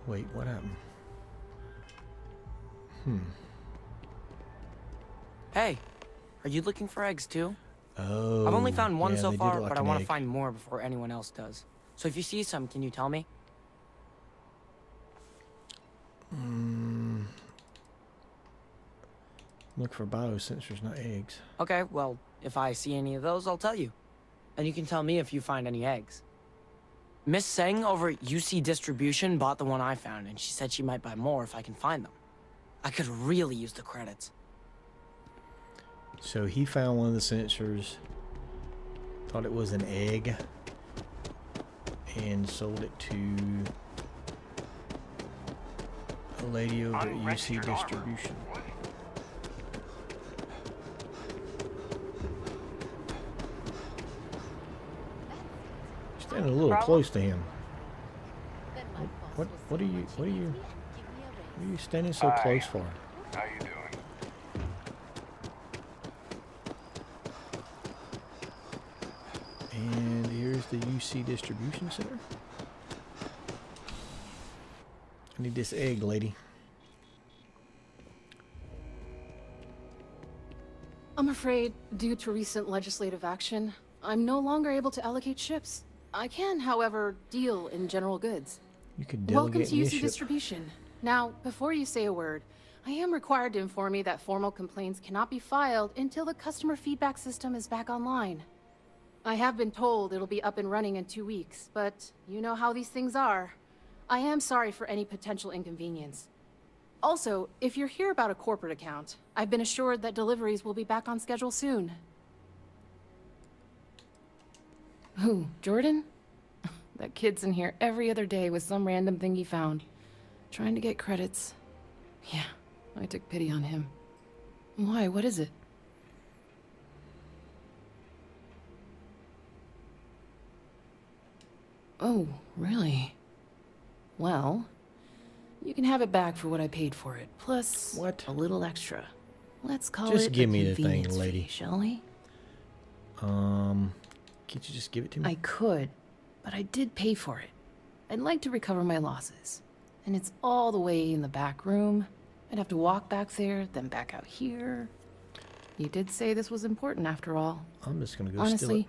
Wait, what happened? Hey, are you looking for eggs too? Oh. I've only found one yeah, so they did far, like but I an want to egg. find more before anyone else does. So if you see some, can you tell me? Look for biosensors, not eggs. Okay, well, if I see any of those, I'll tell you. And you can tell me if you find any eggs. Miss Seng over at UC Distribution bought the one I found, and she said she might buy more if I can find them. I could really use the credits. So he found one of the sensors, thought it was an egg, and sold it to a lady over at UC Distribution. Standing a little Problem? close to him. What are you standing so close for? How you doing? And here's the UC distribution center. I need this egg, lady. I'm afraid, due to recent legislative action, I'm no longer able to allocate ships. I can, however, deal in general goods. You could Welcome delegate to me a UC ship. Distribution. Now, before you say a word, I am required to inform you that formal complaints cannot be filed until the customer feedback system is back online. I have been told it'll be up and running in 2 weeks, but you know how these things are. I am sorry for any potential inconvenience. Also, if you're here about a corporate account, I've been assured that deliveries will be back on schedule soon. Who, Jordan? That kid's in here every other day with some random thing he found. Trying to get credits. Yeah, I took pity on him. Why, what is it? Oh, really? Well, you can have it back for what I paid for it, plus a little extra. Let's call Just it give a me the thing, convenience lady. fee, shall we? Can't you just give it to me? I could, but I did pay for it. I'd like to recover my losses. And it's all the way in the back room. I'd have to walk back there, then back out here. You did say this was important after all. I'm just gonna go Honestly, steal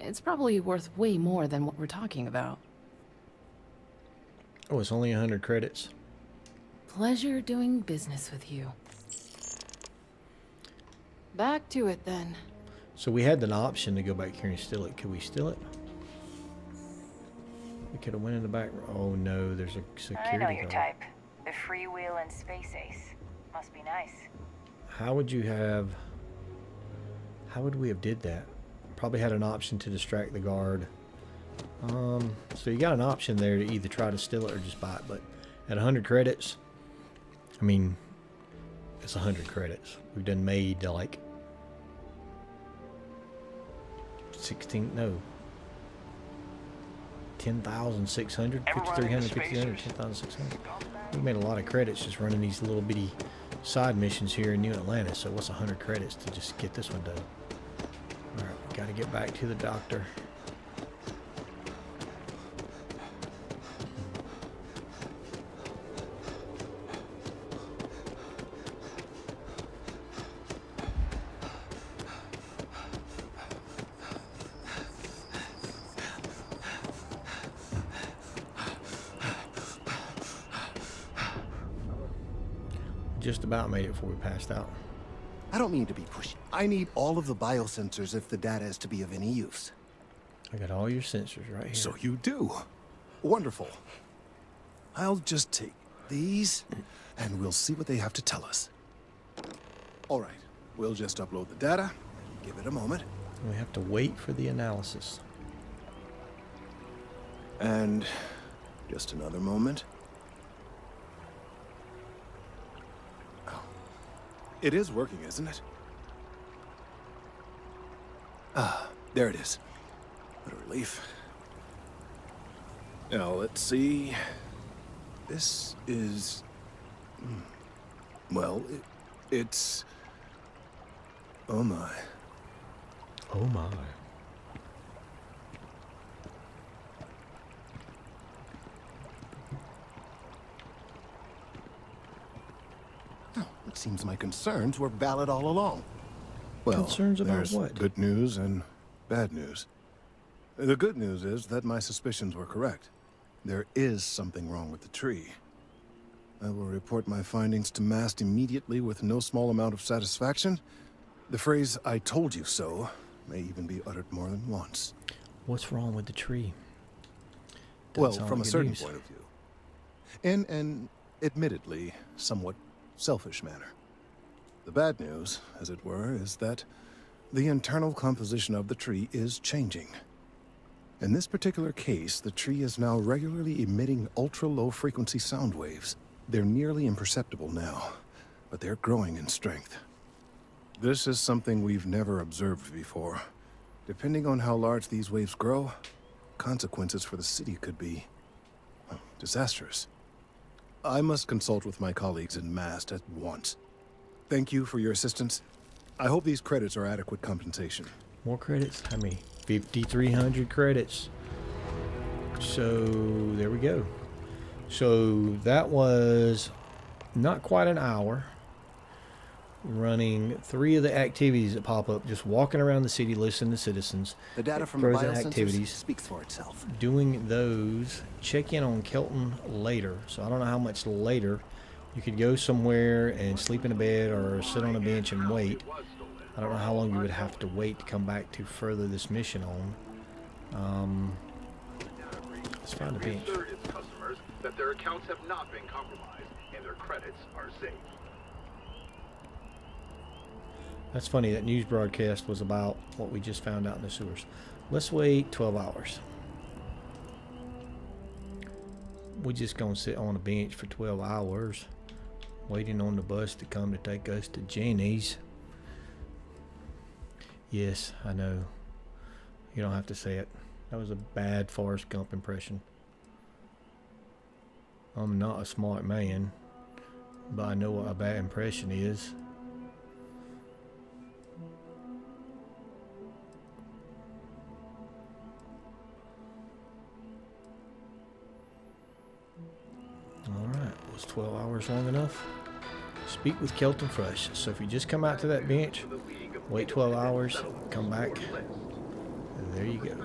it. it's probably worth way more than what we're talking about. Oh, it's only 100 credits. Pleasure doing business with you. Back to it then. So we had an option to go back here and steal it. Could we steal it? We could have went in the back. Oh no, there's a security I know your guard. type. The freewheel and space ace. Must be nice. How would you have? How would we have did that? Probably had an option to distract the guard. So you got an option there to either try to steal it or just buy it. But at 100 credits, I mean, it's 100 credits. We've done made like 10,600, 10,600, 5,300, 5,300, 10,600. We made a lot of credits just running these little bitty side missions here in New Atlantis. So what's 100 credits to just get this one done? All right, we got to get back to the doctor. Just about made it before we passed out. I don't mean to be pushy. I need all of the biosensors if the data is to be of any use. I got all your sensors right here. So you do. Wonderful. I'll just take these, and we'll see what they have to tell us. All right. We'll just upload the data. Give it a moment. We have to wait for the analysis. And just another moment. Oh. It is working, isn't it? Ah, there it is. What a relief. Now, let's see. This is... Well, it's... Oh my. Oh my. Oh, it seems my concerns were valid all along. Well, Concerns about there's what? good news and bad news. The good news is that my suspicions were correct. There is something wrong with the tree. I will report my findings to Mast immediately with no small amount of satisfaction. The phrase, "I told you so," may even be uttered more than once. What's wrong with the tree? Well, Doesn't sound from a like good certain news. point of view. In an admittedly somewhat selfish manner. The bad news, as it were, is that the internal composition of the tree is changing. In this particular case, the tree is now regularly emitting ultra-low frequency sound waves. They're nearly imperceptible now, but they're growing in strength. This is something we've never observed before. Depending on how large these waves grow, consequences for the city could be disastrous. I must consult with my colleagues in Mast at once. Thank you for your assistance. I hope these credits are adequate compensation. More credits? How many? 5,300 credits. So there we go. So that was not quite an hour running 3 of the activities that pop up, just walking around the city, listening to citizens. The data from the Throws in biosensors activities, speaks for itself. doing those. Check in on Kelton later. So I don't know how much later. You could go somewhere and sleep in a bed or sit on a bench and wait. I don't know how long you would have to wait to come back to further this mission on. Let's find a bench. Reassured its customers that their accounts have not been compromised and their credits are safe. That's funny, that news broadcast was about what we just found out in the sewers. Let's wait 12 hours. We're just gonna sit on a bench for 12 hours, waiting on the bus to come to take us to Jenny's. Yes, I know. You don't have to say it. That was a bad Forrest Gump impression. I'm not a smart man, but I know what a bad impression is. Alright, was 12 hours long enough? Speak with Kelton Fresh. So if you just come out to that bench, wait 12 hours, come back, and there you go.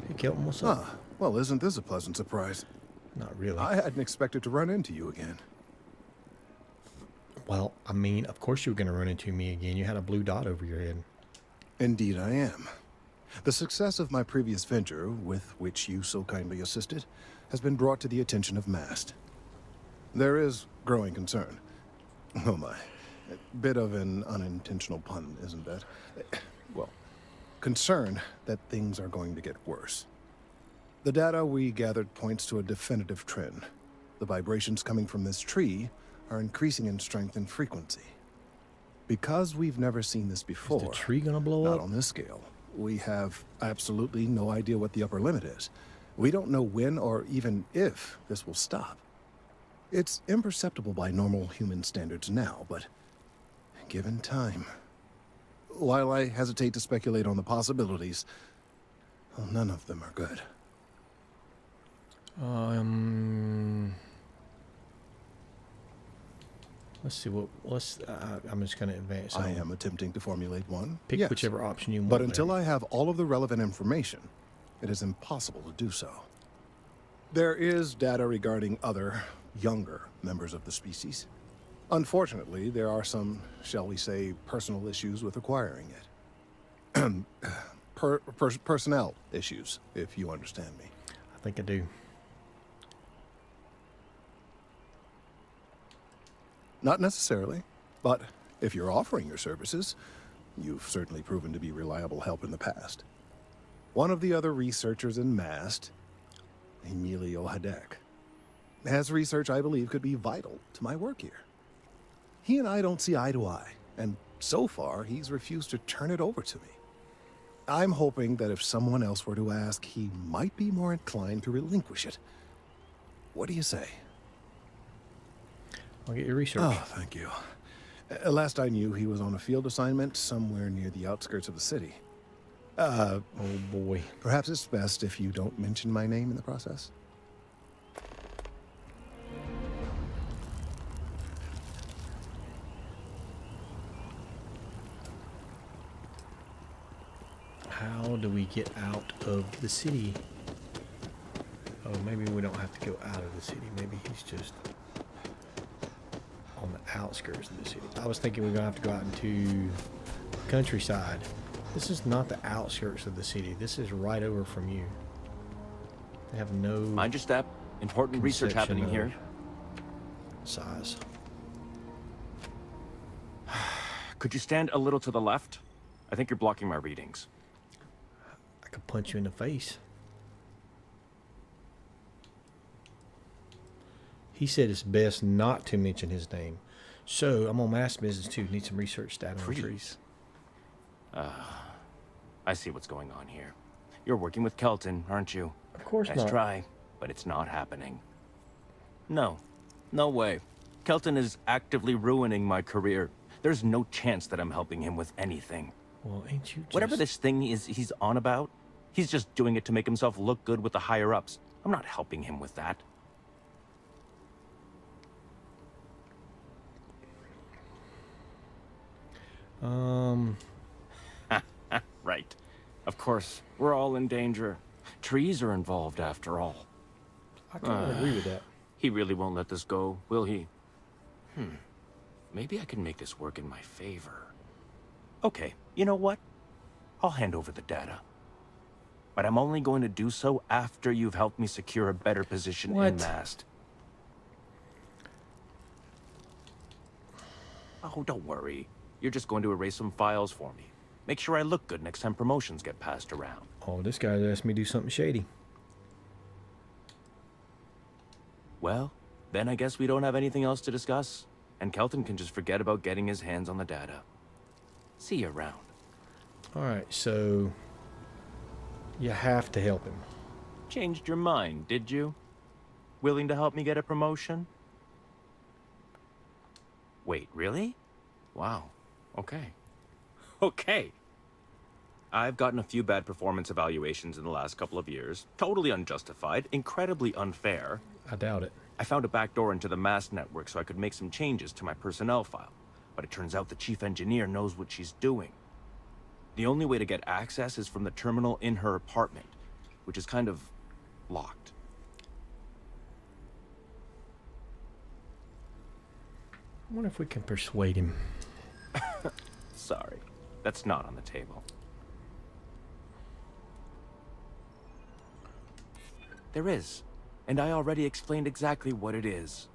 Hey Kelton, what's up? Ah, well, isn't this a pleasant surprise? Not really. I hadn't expected to run into you again. Well, I mean, of course you were going to run into me again. You had a blue dot over your head. Indeed I am. The success of my previous venture, with which you so kindly assisted, has been brought to the attention of Mast. There is growing concern. Oh my. A bit of an unintentional pun, isn't that? Well, concern that things are going to get worse. The data we gathered points to a definitive trend. The vibrations coming from this tree are increasing in strength and frequency. Because we've never seen this before, Is the tree gonna blow not up? on this scale, we have absolutely no idea what the upper limit is. We don't know when or even if this will stop. It's imperceptible by normal human standards now, but given time. While I hesitate to speculate on the possibilities, well, none of them are good. Let's see what. I'm just going to advance. I am attempting to formulate one. Pick yes. whichever option you want. But until I have all of the relevant information, it is impossible to do so. There is data regarding other, younger members of the species. Unfortunately, there are some, shall we say, personal issues with acquiring it. Personnel issues, if you understand me. I think I do. Not necessarily, but if you're offering your services, you've certainly proven to be reliable help in the past. One of the other researchers in Mast, Emilio Hadek, has research I believe could be vital to my work here. He and I don't see eye to eye, and so far he's refused to turn it over to me. I'm hoping that if someone else were to ask, he might be more inclined to relinquish it. What do you say? I'll get your research. Oh, thank you. Last I knew, he was on a field assignment somewhere near the outskirts of the city. Oh boy. Perhaps it's best if you don't mention my name in the process. How do we get out of the city? Oh, maybe we don't have to go out of the city. Maybe he's just on the outskirts of the city. I was thinking we are going to have to go out into countryside. This is not the outskirts of the city. This is right over from you. They have no... Mind your step. Important research happening here. Size. Could you stand a little to the left? I think you're blocking my readings. I could punch you in the face. He said it's best not to mention his name. So, I'm on mass business too. Need some research data on trees. I see what's going on here. You're working with Kelton, aren't you? Of course Nice not. try, but it's not happening. No. No way. Kelton is actively ruining my career. There's no chance that I'm helping him with anything. Well, ain't you just... Whatever this thing is he's on about, he's just doing it to make himself look good with the higher-ups. I'm not helping him with that. Right. Of course, we're all in danger. Trees are involved after all. I kind of agree with that. He really won't let this go, will he? Maybe I can make this work in my favor. Okay, you know what? I'll hand over the data. But I'm only going to do so after you've helped me secure a better position in Mast. Oh, don't worry. You're just going to erase some files for me. Make sure I look good next time promotions get passed around. Oh, this guy's asked me to do something shady. Well, then I guess we don't have anything else to discuss, and Kelton can just forget about getting his hands on the data. See you around. Alright, so... you have to help him. Changed your mind, did you? Willing to help me get a promotion? Wait, really? Wow. Okay. Okay. I've gotten a few bad performance evaluations in the last couple of years. Totally unjustified, incredibly unfair. I doubt it. I found a backdoor into the Mast network so I could make some changes to my personnel file. But it turns out the chief engineer knows what she's doing. The only way to get access is from the terminal in her apartment, which is kind of locked. I wonder if we can persuade him. Sorry, that's not on the table. There is, and I already explained exactly what it is.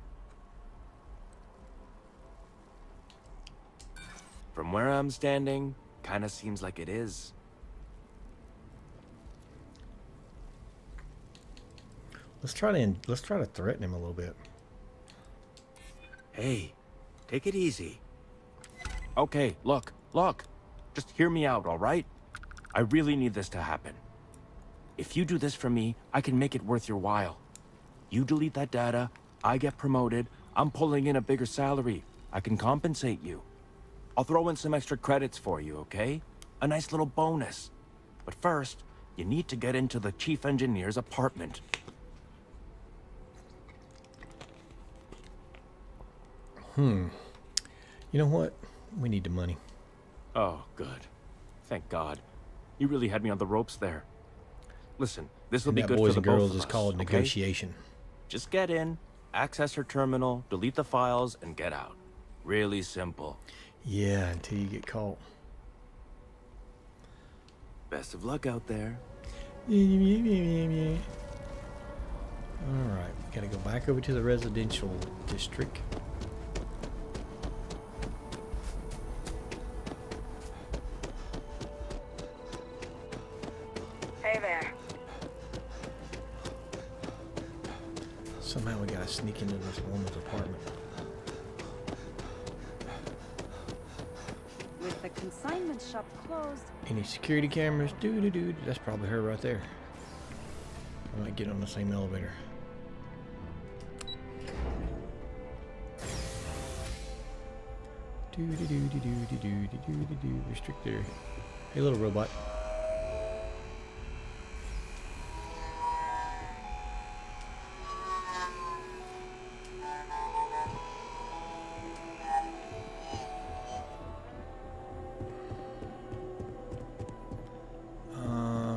From where I'm standing, kinda seems like it is. Let's try to threaten him a little bit. Hey, take it easy. Okay, look. Just hear me out, all right? I really need this to happen. If you do this for me, I can make it worth your while. You delete that data, I get promoted, I'm pulling in a bigger salary. I can compensate you. I'll throw in some extra credits for you, okay? A nice little bonus. But first, you need to get into the chief engineer's apartment. You know what? We need the money. Oh, good. Thank God. You really had me on the ropes there. Listen, this will be good for boys the and both girls of is us, called okay? negotiation. Just get in, access her terminal, delete the files, and get out. Really simple. Yeah, until you get caught. Best of luck out there. Alright, we gotta go back over to the residential district. Hey there. Somehow we gotta sneak into this woman's apartment. With the consignment shop closed. Any security cameras? Doo-doo-doo. That's probably her right there. I might get on the same elevator. Doo-doo-doo-doo-doo-doo-doo-doo-doo. Restrictor. Hey, little robot.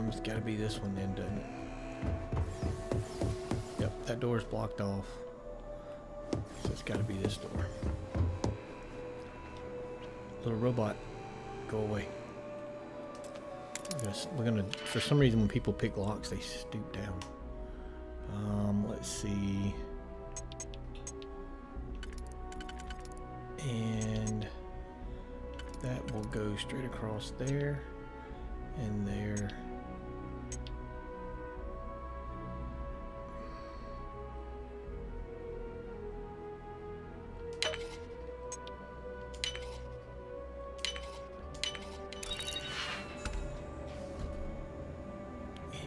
It's gotta be this one then, doesn't it? Yep, that door's blocked off. So it's gotta be this door. Little robot, go away. We're gonna, for some reason when people pick locks, they stoop down. Let's see. And that will go straight across there and there.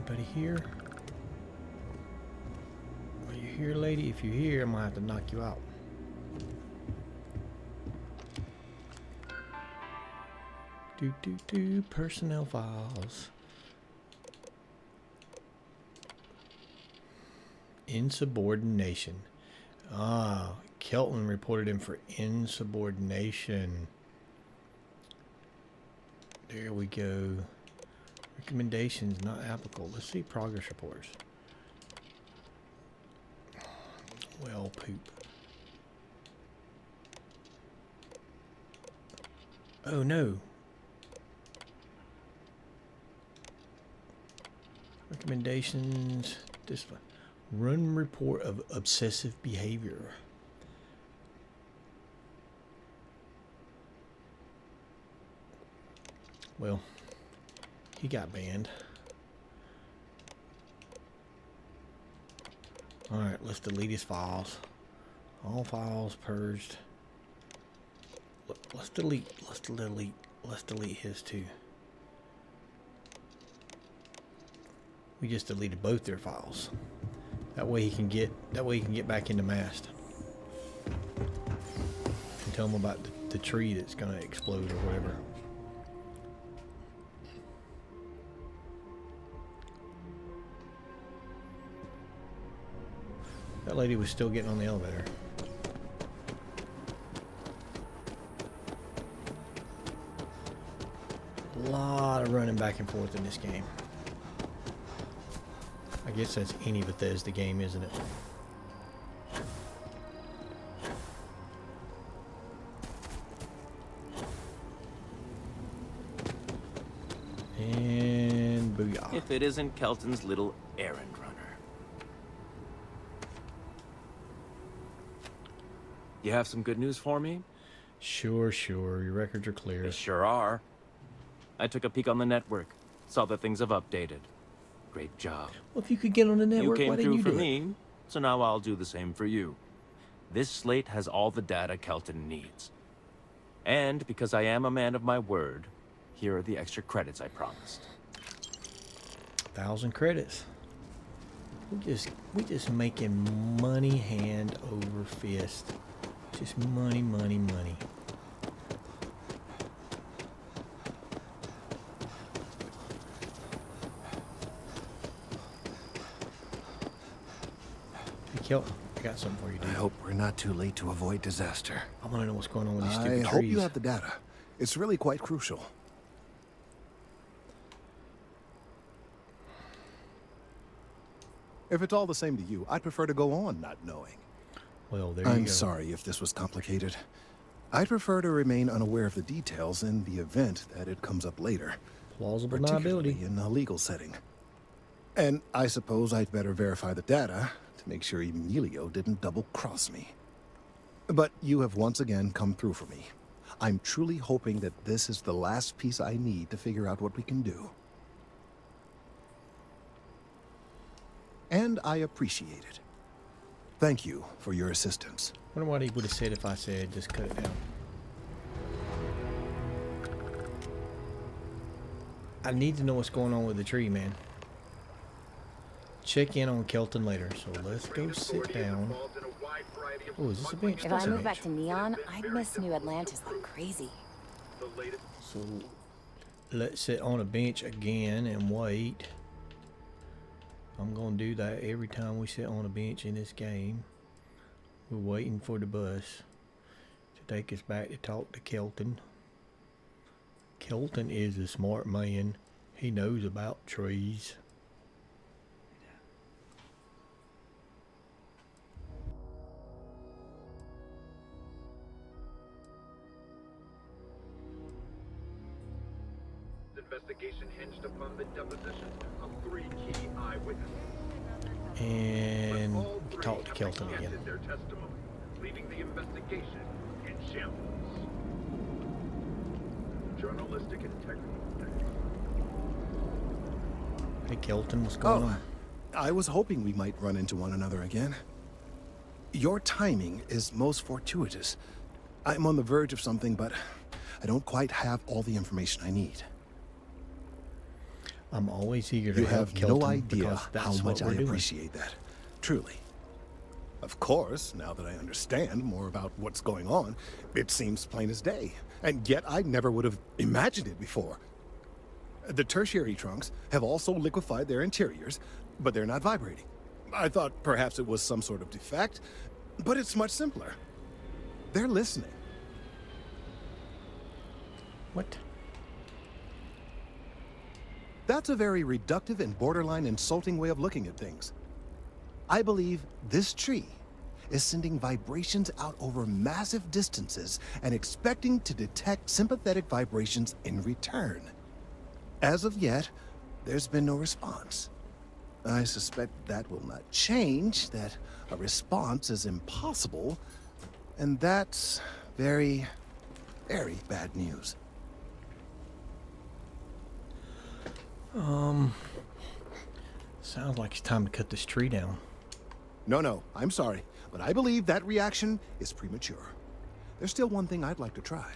Anybody here? Are you here, lady? If you're here, I'm gonna have to knock you out. Personnel files. Insubordination. Ah, Kelton reported him for insubordination. There we go. Recommendations not applicable. Let's see progress reports. Well, poop. Oh no. Recommendations. Discipline. Run report of obsessive behavior. Well, he got banned. Alright, let's delete his files. All files purged. Let's delete his too. We just deleted both their files. That way he can get back into Mast. And tell him about the tree that's gonna explode or whatever. That lady was still getting on the elevator. A lot of running back and forth in this game. I guess that's any Bethesda game, isn't it? And booyah. If it isn't Kelton's little errand runner. You have some good news for me? Sure. Your records are clear. They sure are. I took a peek on the network. Saw that things have updated. Great job. Well, if you could get on the network, You why came didn't through you for do it? me, so now I'll do the same for you. This slate has all the data Kelton needs. And because I am a man of my word, here are the extra credits I promised. 1,000 credits. We just making money hand over fist. Just money. Hey, Kelton, I got something for you, dude. I hope we're not too late to avoid disaster. I want to know what's going on with these I stupid hope trees. you have the data. It's really quite crucial. If it's all the same to you, I'd prefer to go on not knowing. Well, there you go. I'm sorry if this was complicated. I'd prefer to remain unaware of the details in the event that it comes up later. Plausible particularly deniability. in a legal setting. And I suppose I'd better verify the data to make sure Emilio didn't double-cross me. But you have once again come through for me. I'm truly hoping that this is the last piece I need to figure out what we can do. And I appreciate it. Thank you for your assistance. I wonder what he would have said if I said just cut it down. I need to know what's going on with the tree, man. Check in on Kelton later. So let's go sit down. Oh, is this a bench? If That's I a move bench. back to Neon, I'd miss New Atlantis like crazy. So let's sit on a bench again and wait. I'm gonna do that every time we sit on a bench in this game. We're waiting for the bus to take us back to talk to Kelton. Kelton is a smart man. He knows about trees. The investigation hinged upon the deposition of 3 key eyewitnesses. And we can talk to Kelton again. Ended their testimony, leaving the investigation in shambles. Journalistic integrity. Hey Kelton, what's going on? I was hoping we might run into one another again. Your timing is most fortuitous. I'm on the verge of something, but I don't quite have all the information I need. I'm always eager to You help have Kelton no idea because how that's much what I we're doing. appreciate that. Truly. Of course, now that I understand more about what's going on, it seems plain as day. And yet I never would have imagined it before. The tertiary trunks have also liquefied their interiors, but they're not vibrating. I thought perhaps it was some sort of defect, but it's much simpler. They're listening. What? That's a very reductive and borderline insulting way of looking at things. I believe this tree is sending vibrations out over massive distances and expecting to detect sympathetic vibrations in return. As of yet, there's been no response. I suspect that will not change, that a response is impossible, and that's very, very bad news. Sounds like it's time to cut this tree down. No, I'm sorry, but I believe that reaction is premature. There's still one thing I'd like to try.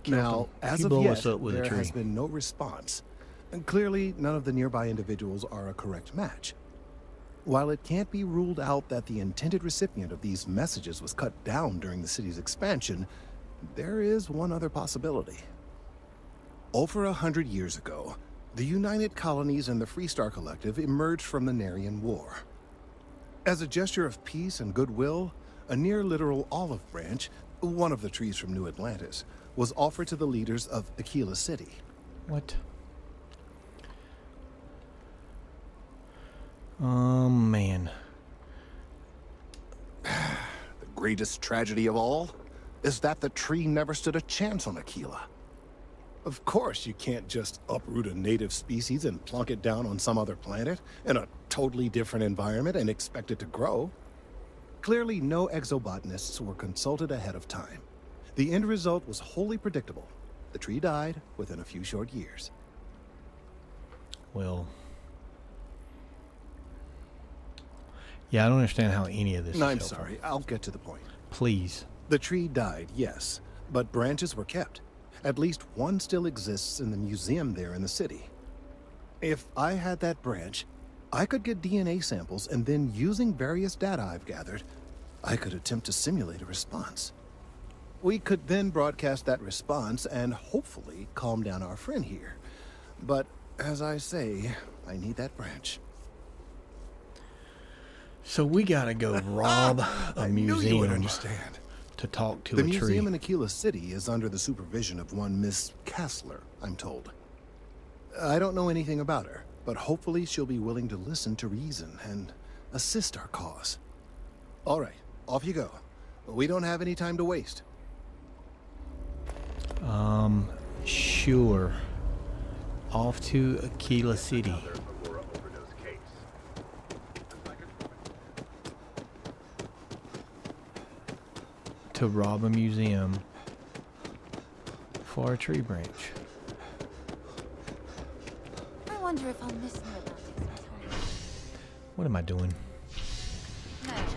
Now, as of yet, there has been no response. And clearly, none of the nearby individuals are a correct match. While it can't be ruled out that the intended recipient of these messages was cut down during the city's expansion, there is one other possibility. Over 100 years ago, the United Colonies and the Freestar Collective emerged from the Narian War. As a gesture of peace and goodwill, a near-literal olive branch, one of the trees from New Atlantis, was offered to the leaders of Aquila City. What? Oh, man. The greatest tragedy of all is that the tree never stood a chance on Aquila. Of course, you can't just uproot a native species and plunk it down on some other planet in a totally different environment and expect it to grow. Clearly, no exobotanists were consulted ahead of time. The end result was wholly predictable. The tree died within a few short years. Well, yeah, I don't understand how any of this is I'm helpful. sorry, I'll get to the point. Please. The tree died, yes, but branches were kept. At least one still exists in the museum there in the city. If I had that branch, I could get DNA samples, and then using various data I've gathered, I could attempt to simulate a response. We could then broadcast that response and hopefully calm down our friend here. But as I say, I need that branch. So we gotta go rob a I knew you would museum understand. to talk to The a tree. museum in Aquila City is under the supervision of one Miss Kassler, I'm told. I don't know anything about her, but hopefully she'll be willing to listen to reason and assist our cause. All right, off you go. We don't have any time to waste. Sure. Off to Aquila City. To rob a museum for a tree branch. I wonder if I'll miss Atlantis. What am I doing?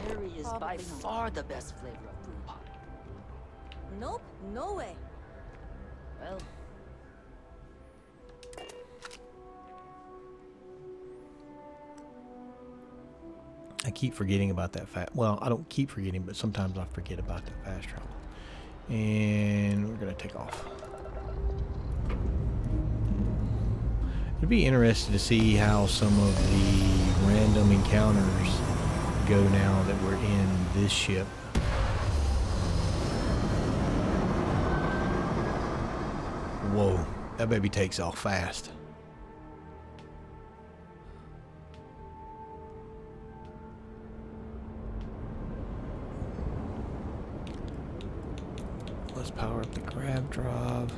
Cherry is by far the best flavor of brew pop. Nope, no way. Well, I keep forgetting about that well, I don't keep forgetting, but sometimes I forget about that fast travel. And we're gonna take off. It'd be interesting to see how some of the random encounters go now that we're in this ship. Whoa, that baby takes off fast. Let's power up the grab drive.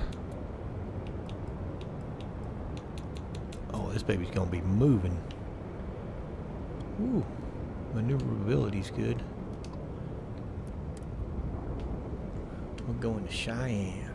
Oh, this baby's gonna be moving. Ooh, maneuverability's good. We're going to Cheyenne.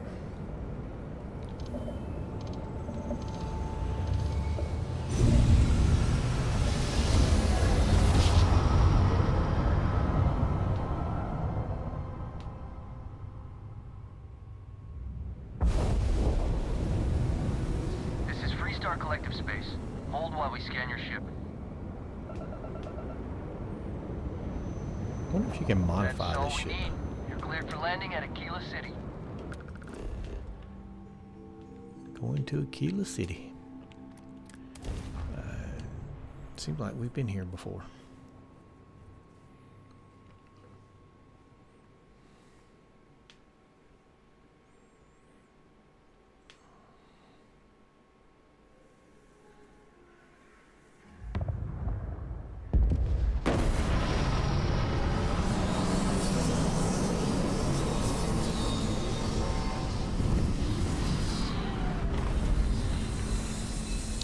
This is Freestar our collective space. Hold while we scan your ship. I wonder if you can modify That's all this we ship. need. You're cleared for landing at Aquila City. Going to Aquila City. Seems like we've been here before.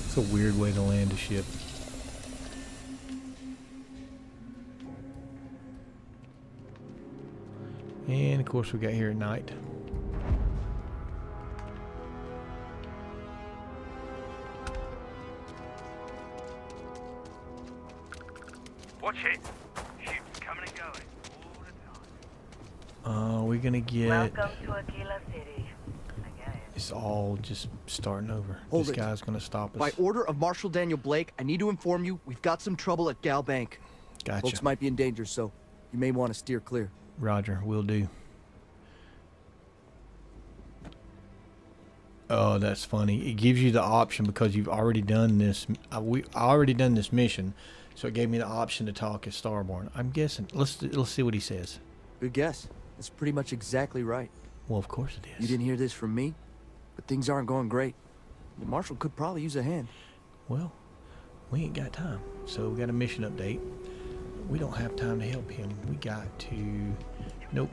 It's a weird way to land a ship. And of course we got here at night. Watch it. Ships coming and going all the time. We're gonna get. Welcome to Aquila City. It's all just starting over. Hold this it. guy's gonna stop us. By order of Marshal Daniel Blake, I need to inform you we've got some trouble at Gal Bank. Gotcha. Folks might be in danger, so you may want to steer clear. Roger, will do. Oh, that's funny. It gives you the option because you've already done this. I already done this mission, so it gave me the option to talk as Starborn. I'm guessing. Let's see what he says. Good guess. That's pretty much exactly right. Well, of course it is. You didn't hear this from me, but things aren't going great. The Marshal could probably use a hand. Well, we ain't got time. So we got a mission update. We don't have time to help him. We got to... Nope.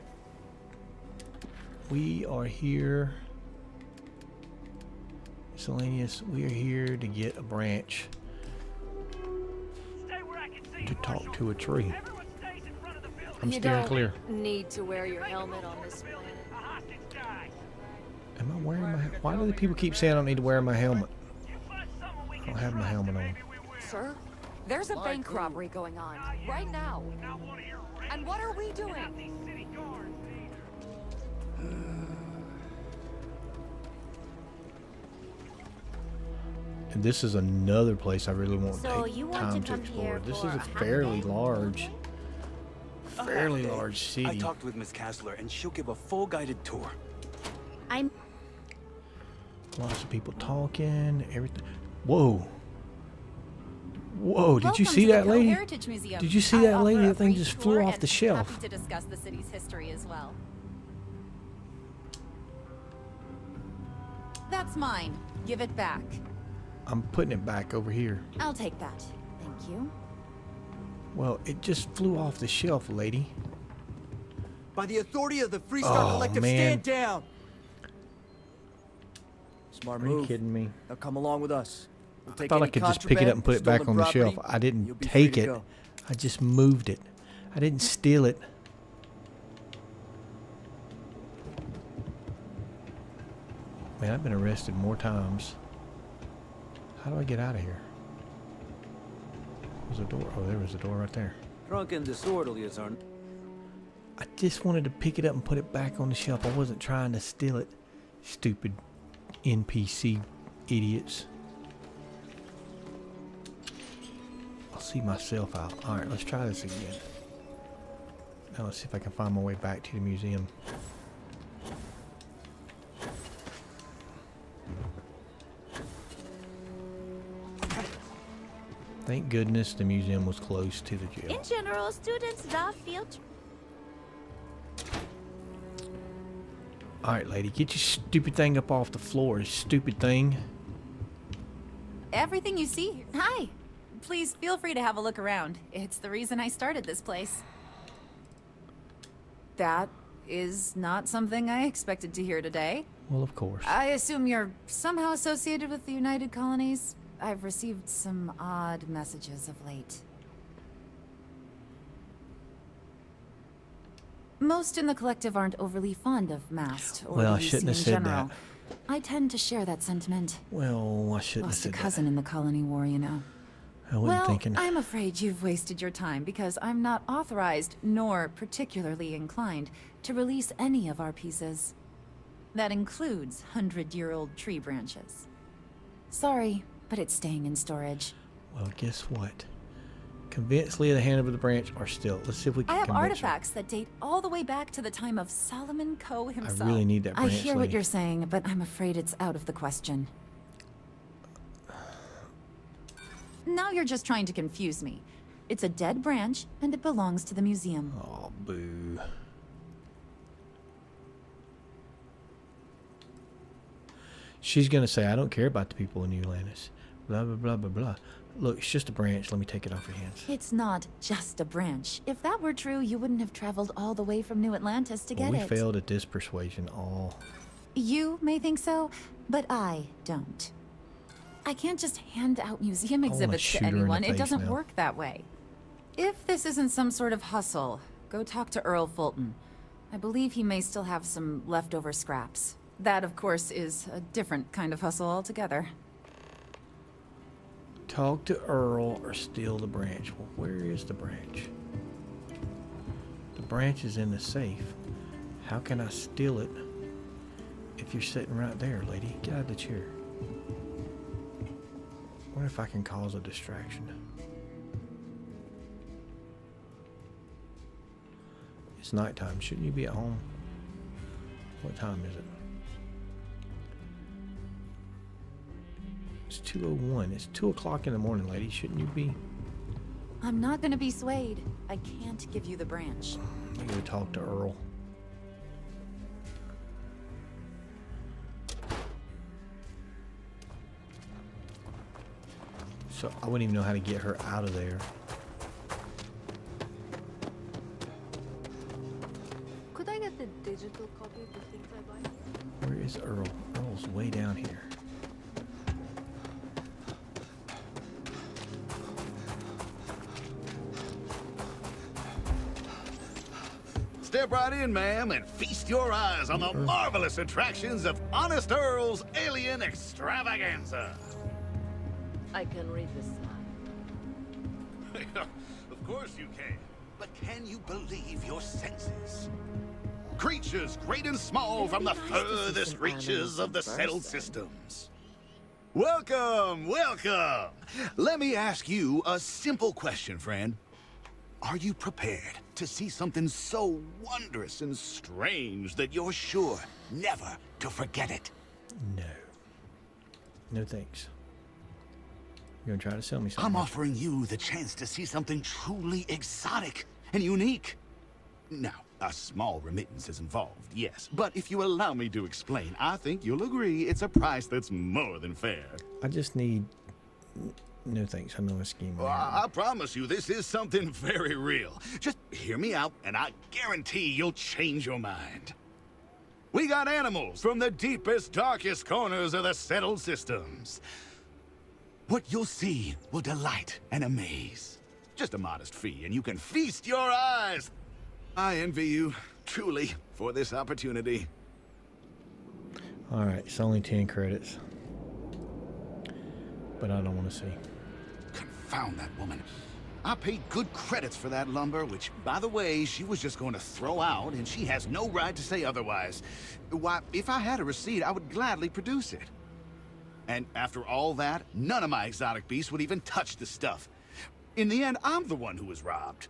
We are here... Miscellaneous. We are here to get a branch to talk to a tree. I'm steering clear. Need to wear your helmet on this planet. Am I wearing my... Why do the people keep saying I don't need to wear my helmet? I don't have my helmet on. Sir, there's a bank robbery going on right now. And what are we doing? And this is another place I really want to So take you want time to to come explore. here This for is a a fairly large I city. talked with Miss Kassler, and she'll give a full guided tour. I'm... Lots of people talking, everything. Whoa. Whoa, did you Welcome see to that the lady? Heritage Museum. Did you see I that lady? offer a That thing free just flew tour off the and shelf. Happy to discuss the city's history as well. That's mine. Give it back. I'm putting it back over here. I'll take that. Thank you. Well, it just flew off the shelf, lady. By the authority of the Freestar Collective, man. stand down! Smart Are you move. kidding me? Now come along with us. We'll I take thought I any could just pick it up and put it back on the stolen shelf. property, I didn't you'll be take free it. to go. I just moved it. I didn't steal it. Man, I've been arrested more times. How do I get out of here? There's a door. Oh, there was a door right there. Drunk and disorderly as aren't. I just wanted to pick it up and put it back on the shelf. I wasn't trying to steal it. Stupid NPC idiots. I'll see myself out. Alright, let's try this again. Now let's see if I can find my way back to the museum. Thank goodness the museum was close to the jail. In general, students love field Alright, lady, get your stupid thing up off the floor, you stupid thing. Everything you see. Hi. Please feel free to have a look around. It's the reason I started this place. That is not something I expected to hear today. Well, of course. I assume you're somehow associated with the United Colonies? I've received some odd messages of late. Most in the collective aren't overly fond of masked or Well, I the UC shouldn't have in said general. that. I tend to share that sentiment. Well, I shouldn't Lost a have said cousin in the colony war, you know. that. I wasn't thinking. I'm afraid you've wasted your time because I'm not authorized nor particularly inclined to release any of our pieces. That includes 100-year-old tree branches. Sorry, but it's staying in storage. Well, guess what? Convince Leah to hand over the branch or still. Let's see if we can I have convince artifacts that date all the way back to the time of Solomon Coe himself. I really need that branch, I hear what lady. you're saying, but I'm afraid it's out of the question. Now you're just trying to confuse me. It's a dead branch, and it belongs to the museum. Oh, boo. She's going to say, I don't care about the people in New Atlantis. Blah, blah, blah, blah, blah. Look, it's just a branch. Let me take it off your hands. It's not just a branch. If that were true, you wouldn't have traveled all the way from New Atlantis to Well, get we it. failed at this persuasion all. You may think so, but I don't. I can't just hand out museum exhibits shoot to her in the anyone. It face doesn't now. work that way. If this isn't some sort of hustle, go talk to Earl Fulton. I believe he may still have some leftover scraps. That, of course, is a different kind of hustle altogether. Talk to Earl or steal the branch. Well, where is the branch? The branch is in the safe. How can I steal it if you're sitting right there, lady? Get out of the chair. What if I can cause a distraction? It's nighttime. Shouldn't you be at home? What time is it? It's 2:01. It's 2 o'clock in the morning, lady. Shouldn't you be? I'm not gonna be swayed. I can't give you the branch. I'm gonna go talk to Earl. So I wouldn't even know how to get her out of there. Could I get the digital copy of the things I buy? Where is Earl? Earl's way down here. Step right in, ma'am, and feast your eyes on the marvelous attractions of Honest Earl's Alien Extravaganza. I can read this sign. Of course you can. But can you believe your senses? Creatures great and small from the furthest reaches of the settled systems. Welcome, welcome. Let me ask you a simple question, friend. Are you prepared to see something so wondrous and strange that you're sure never to forget it? No. No thanks. You're gonna try to sell me something? I'm offering you the chance to see something truly exotic and unique. Now, a small remittance is involved, yes. But if you allow me to explain, I think you'll agree it's a price that's more than fair. I just need... No thanks, I know a scheme. Well, I promise you, this is something very real. Just hear me out, and I guarantee you'll change your mind. We got animals from the deepest, darkest corners of the settled systems. What you'll see will delight and amaze. Just a modest fee, and you can feast your eyes. I envy you, truly, for this opportunity. Alright, it's only 10 credits. But I don't want to see. Confound that woman. I paid good credits for that lumber, which, by the way, she was just going to throw out, and she has no right to say otherwise. Why, if I had a receipt, I would gladly produce it. And after all that, none of my exotic beasts would even touch the stuff. In the end, I'm the one who was robbed.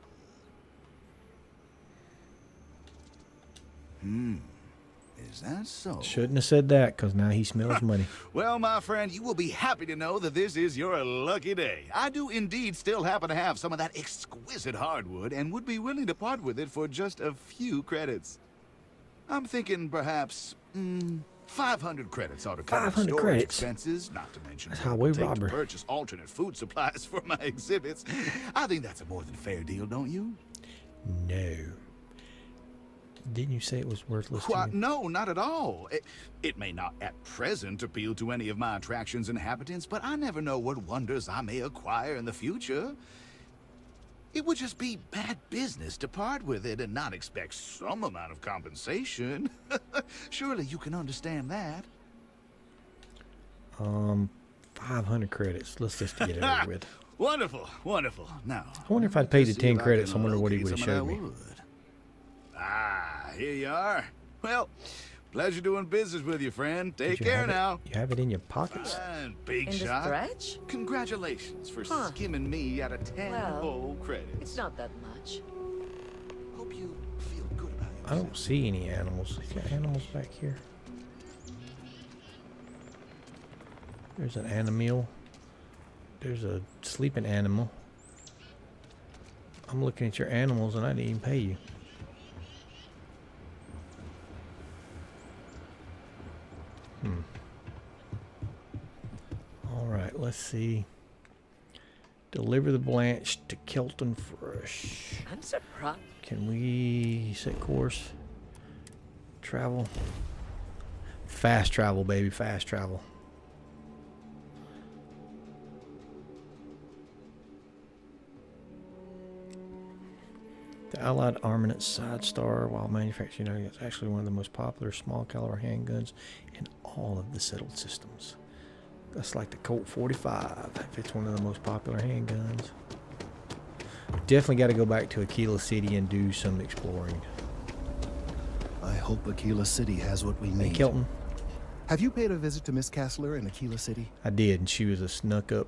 Is that so? Shouldn't have said that, because now he smells money. Well, my friend, you will be happy to know that this is your lucky day. I do indeed still happen to have some of that exquisite hardwood and would be willing to part with it for just a few credits. I'm thinking perhaps 500 credits ought to cover 500 storage credits? expenses, not to mention That's what it highway would take robbery. to purchase alternate food supplies for my exhibits. I think that's a more than fair deal, don't you? No. Didn't you say it was worthless to Why, you? no, not at all. It may not at present appeal to any of my attraction's inhabitants, but I never know what wonders I may acquire in the future. It would just be bad business to part with it and not expect some amount of compensation. Surely you can understand that. 500 credits. Let's just get it over with. Wonderful, wonderful. Now, I wonder if I'd paid the let's see 10 if I credits, I can wonder what he locate would have some of showed that me. wood. Ah, here you are. Well, Pleasure doing business with you, friend. Take You care have it- now. You have it in your pockets. Fine, big In the shot. stretch? Congratulations for skimming me out of 10 whole credits. It's not that much. Hope you feel good about it. I don't see any animals. Is there animals back here? There's an animal. There's a sleeping animal. I'm looking at your animals and I didn't even pay you. Alright, let's see. Deliver the Blanche to Kelton Fresh. I'm surprised. Can we set course? Travel. Fast travel, baby. Fast travel. The Allied Armament Side Star, while manufacturing, it's actually one of the most popular small caliber handguns in all of the settled systems. That's like the Colt 45, if it's one of the most popular handguns. Definitely got to go back to Aquila City and do some exploring. I hope Aquila City has what we need. Hey, Kelton. Have you paid a visit to Miss Castler in Aquila City? I did, and she was a stuck up,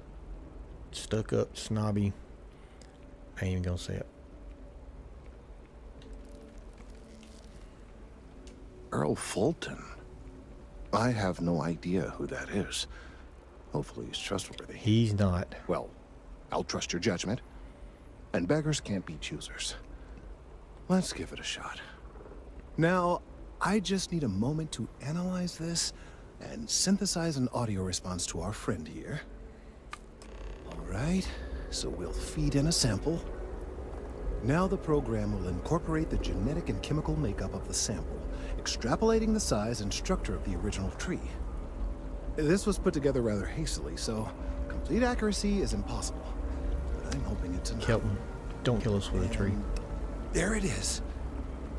snobby. I ain't even gonna say it. Earl Fulton? I have no idea who that is. Hopefully he's trustworthy. He's not. Well, I'll trust your judgment. And beggars can't be choosers. Let's give it a shot. Now, I just need a moment to analyze this and synthesize an audio response to our friend here. All right, so we'll feed in a sample. Now the program will incorporate the genetic and chemical makeup of the sample, extrapolating the size and structure of the original tree. This was put together rather hastily, so complete accuracy is impossible. But I'm hoping it's enough. Kelton, don't kill us with a tree. There it is.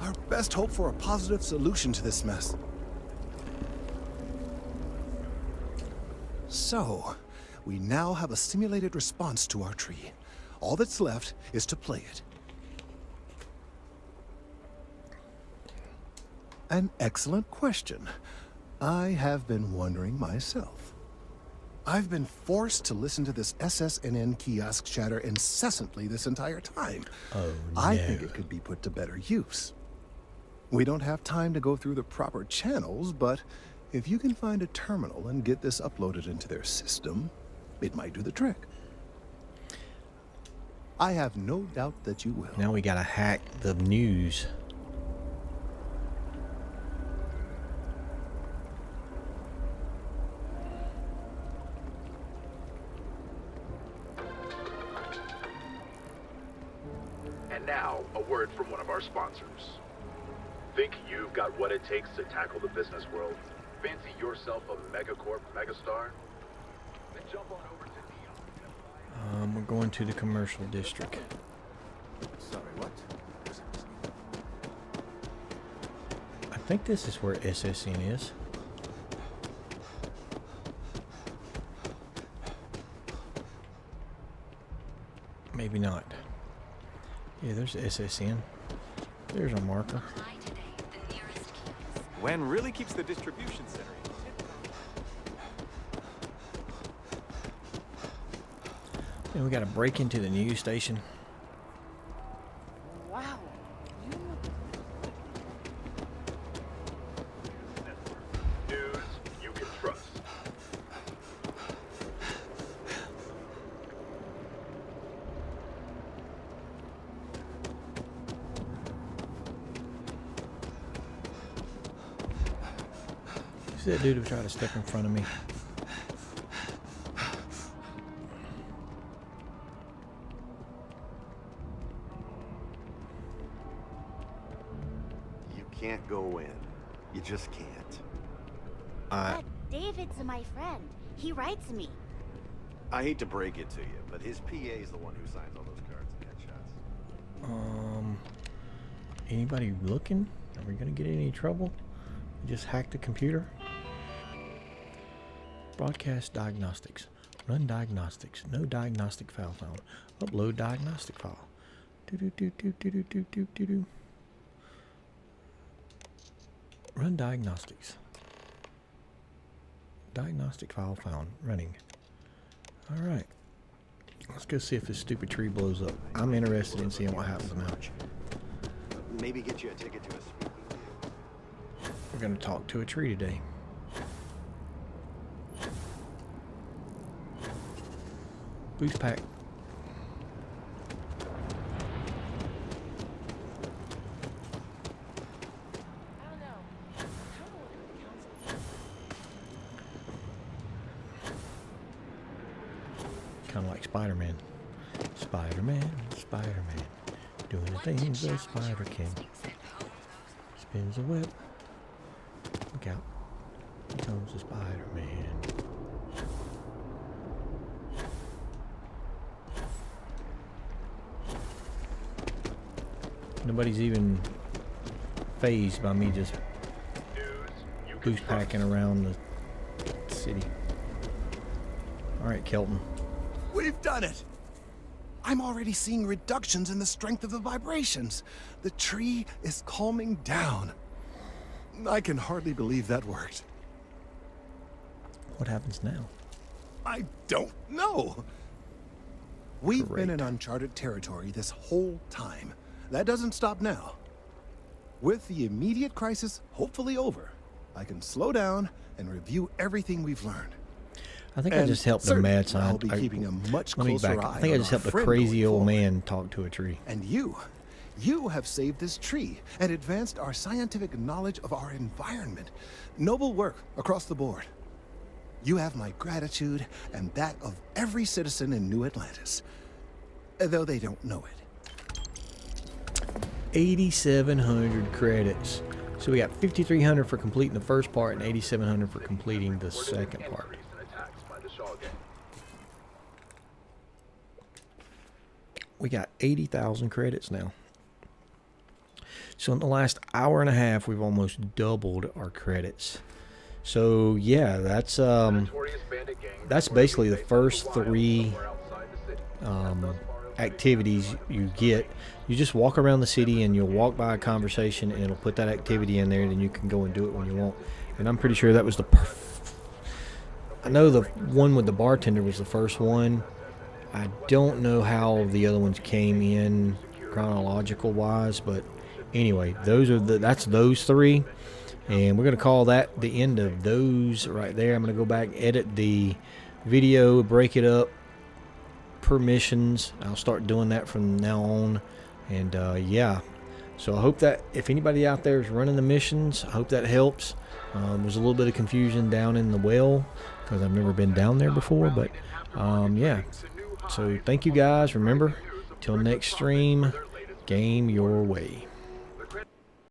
Our best hope for a positive solution to this mess. So, we now have a simulated response to our tree. All that's left is to play it. An excellent question. I have been wondering myself. I've been forced to listen to this SSNN kiosk chatter incessantly this entire time. Oh, no. I think it could be put to better use. We don't have time to go through the proper channels, but if you can find a terminal and get this uploaded into their system, it might do the trick. I have no doubt that you will. Now we gotta hack the news. And now, a word from one of our sponsors. Think you've got what it takes to tackle the business world? Fancy yourself a megacorp megastar? Then jump on over to Neon. We're going to the commercial district. Sorry, what? I think this is where SSN is. Maybe not. Yeah, there's SSN. There's our marker. Wen really keeps the distribution center. And we got to break into the news station. Wow. News you can trust. See that dude who tried to step in front of me? You can't go in. You just can't. But David's my friend. He writes me. I hate to break it to you, but his PA is the one who signs all those cards and headshots. Anybody looking? Are we gonna get in any trouble? We just hacked the computer. Broadcast diagnostics. Run diagnostics. No diagnostic file found. Upload diagnostic file. Do do do do do do do do do. Run diagnostics. Diagnostic file found. Running. Alright. Let's go see if this stupid tree blows up. I'm interested in seeing what happens now. Maybe get you a ticket to a speaking. We're going to talk to a tree today. Boost pack. Kind of like Spider-Man. Spider-Man, Spider-Man, doing the things a spider can. Spins a web. Look out. Here comes the Spider-Man. Nobody's even phased by me just boost packing around the city. Alright, Kelton. We've done it! I'm already seeing reductions in the strength of the vibrations. The tree is calming down. I can hardly believe that worked. What happens now? I don't know. We've been in uncharted territory this whole time. That doesn't stop now. With the immediate crisis hopefully over, I can slow down and review everything we've learned. I think I just helped a mad scientist. I'll be keeping a much closer eye I think I just helped a crazy old man talk to a tree. And you have saved this tree and advanced our scientific knowledge of our environment. Noble work across the board. You have my gratitude and that of every citizen in New Atlantis, though they don't know it. 8,700 credits. So we got 5,300 for completing the first part and 8,700 for completing the second part. We got 80,000 credits now. So in the last hour and a half, we've almost doubled our credits. So yeah, that's basically the first three activities you get. You just walk around the city and you'll walk by a conversation and it'll put that activity in there, and then you can go and do it when you want. And I'm pretty sure that was the I know the one with the bartender was the first one. I don't know how the other ones came in chronological wise, but anyway, that's those three, and we're gonna call that the end of those right there. I'm gonna go back, edit the video, break it up per missions. I'll start doing that from now on, and yeah. So I hope that if anybody out there is running the missions, I hope that helps. There's a little bit of confusion down in the well because I've never been down there before, but yeah. So thank you guys. Remember, till next stream, game your way.